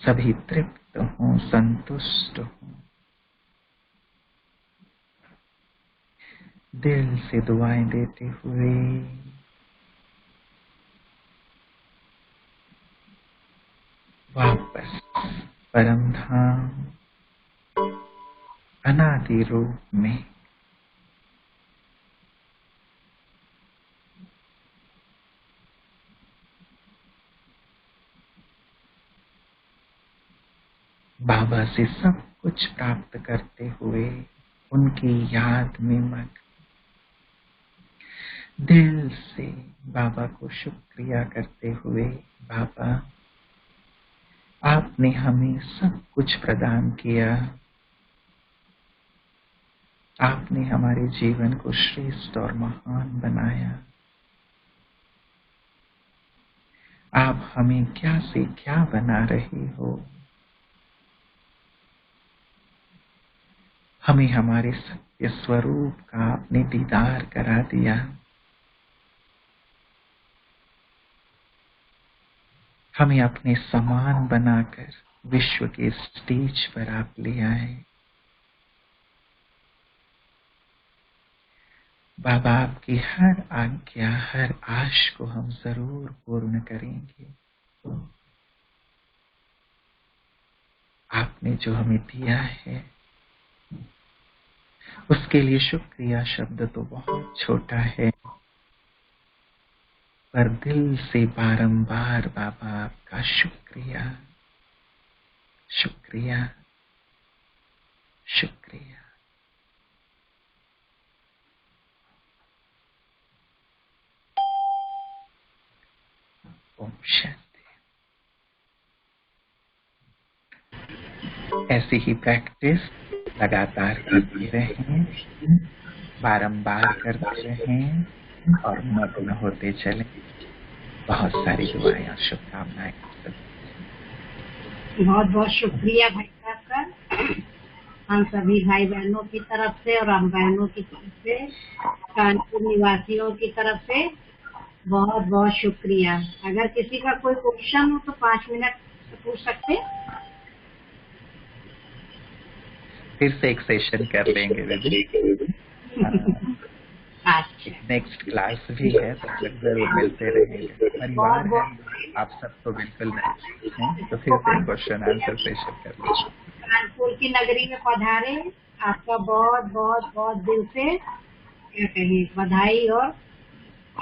सभी तृप्त हों, संतुष्ट हों। दिल से दुआएं देते हुए वापस परम धाम अनादि रूप में बाबा से सब कुछ प्राप्त करते हुए उनकी याद में मग्न दिल से बाबा को शुक्रिया करते हुए, बाबा आपने हमें सब कुछ प्रदान किया, आपने हमारे जीवन को श्रेष्ठ और महान बनाया। आप हमें क्या से क्या बना रहे हो, हमें हमारे सत्य स्वरूप का आपने दीदार करा दिया। हमें अपने समान बनाकर विश्व के स्टेज पर आप ले आए। बाबा आपकी हर आज्ञा, हर आश को हम जरूर पूर्ण करेंगे। आपने जो हमें दिया है उसके लिए शुक्रिया शब्द तो बहुत छोटा है, पर दिल से बारंबार बाबा आपका शुक्रिया, शुक्रिया, शुक्रिया। ओम शांति। ऐसी ही प्रैक्टिस लगातार करते रहें, बारंबार करते रहें और मग्न होते चलें। बहुत सारी दुआएं और शुभकामनाएं। बहुत बहुत शुक्रिया भाई साहब का, हम सभी भाई बहनों की तरफ से और हम बहनों की तरफ से, कानपुर निवासियों की तरफ से बहुत बहुत शुक्रिया। अगर किसी का कोई क्वेश्चन हो तो 5 मिनट पूछ सकते हैं। फिर से एक सेशन कर लेंगे दीदी। नेक्स्ट क्लास भी है, तब तक जरूर मिलते रहेंगे। परिवार है आप सब तो बिल्कुल नहीं हैं, तो फिर से क्वेश्चन आंसर सेशन कर लेंगे। कानपुर की नगरी में पधारे, आपका बहुत बहुत बहुत दिल से क्या कहें बधाई और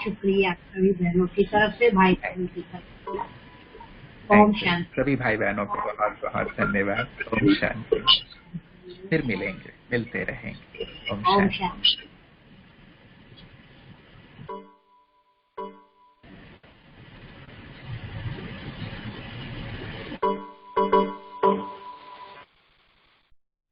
शुक्रिया सभी बहनों की तरफ से, भाई बहनों की तरफ से। ओम शांति। सभी भाई बहनों को बहुत बहुत धन्यवाद। ओम शांति। फिर मिलेंगे, मिलते रहेंगे। ओम शांति।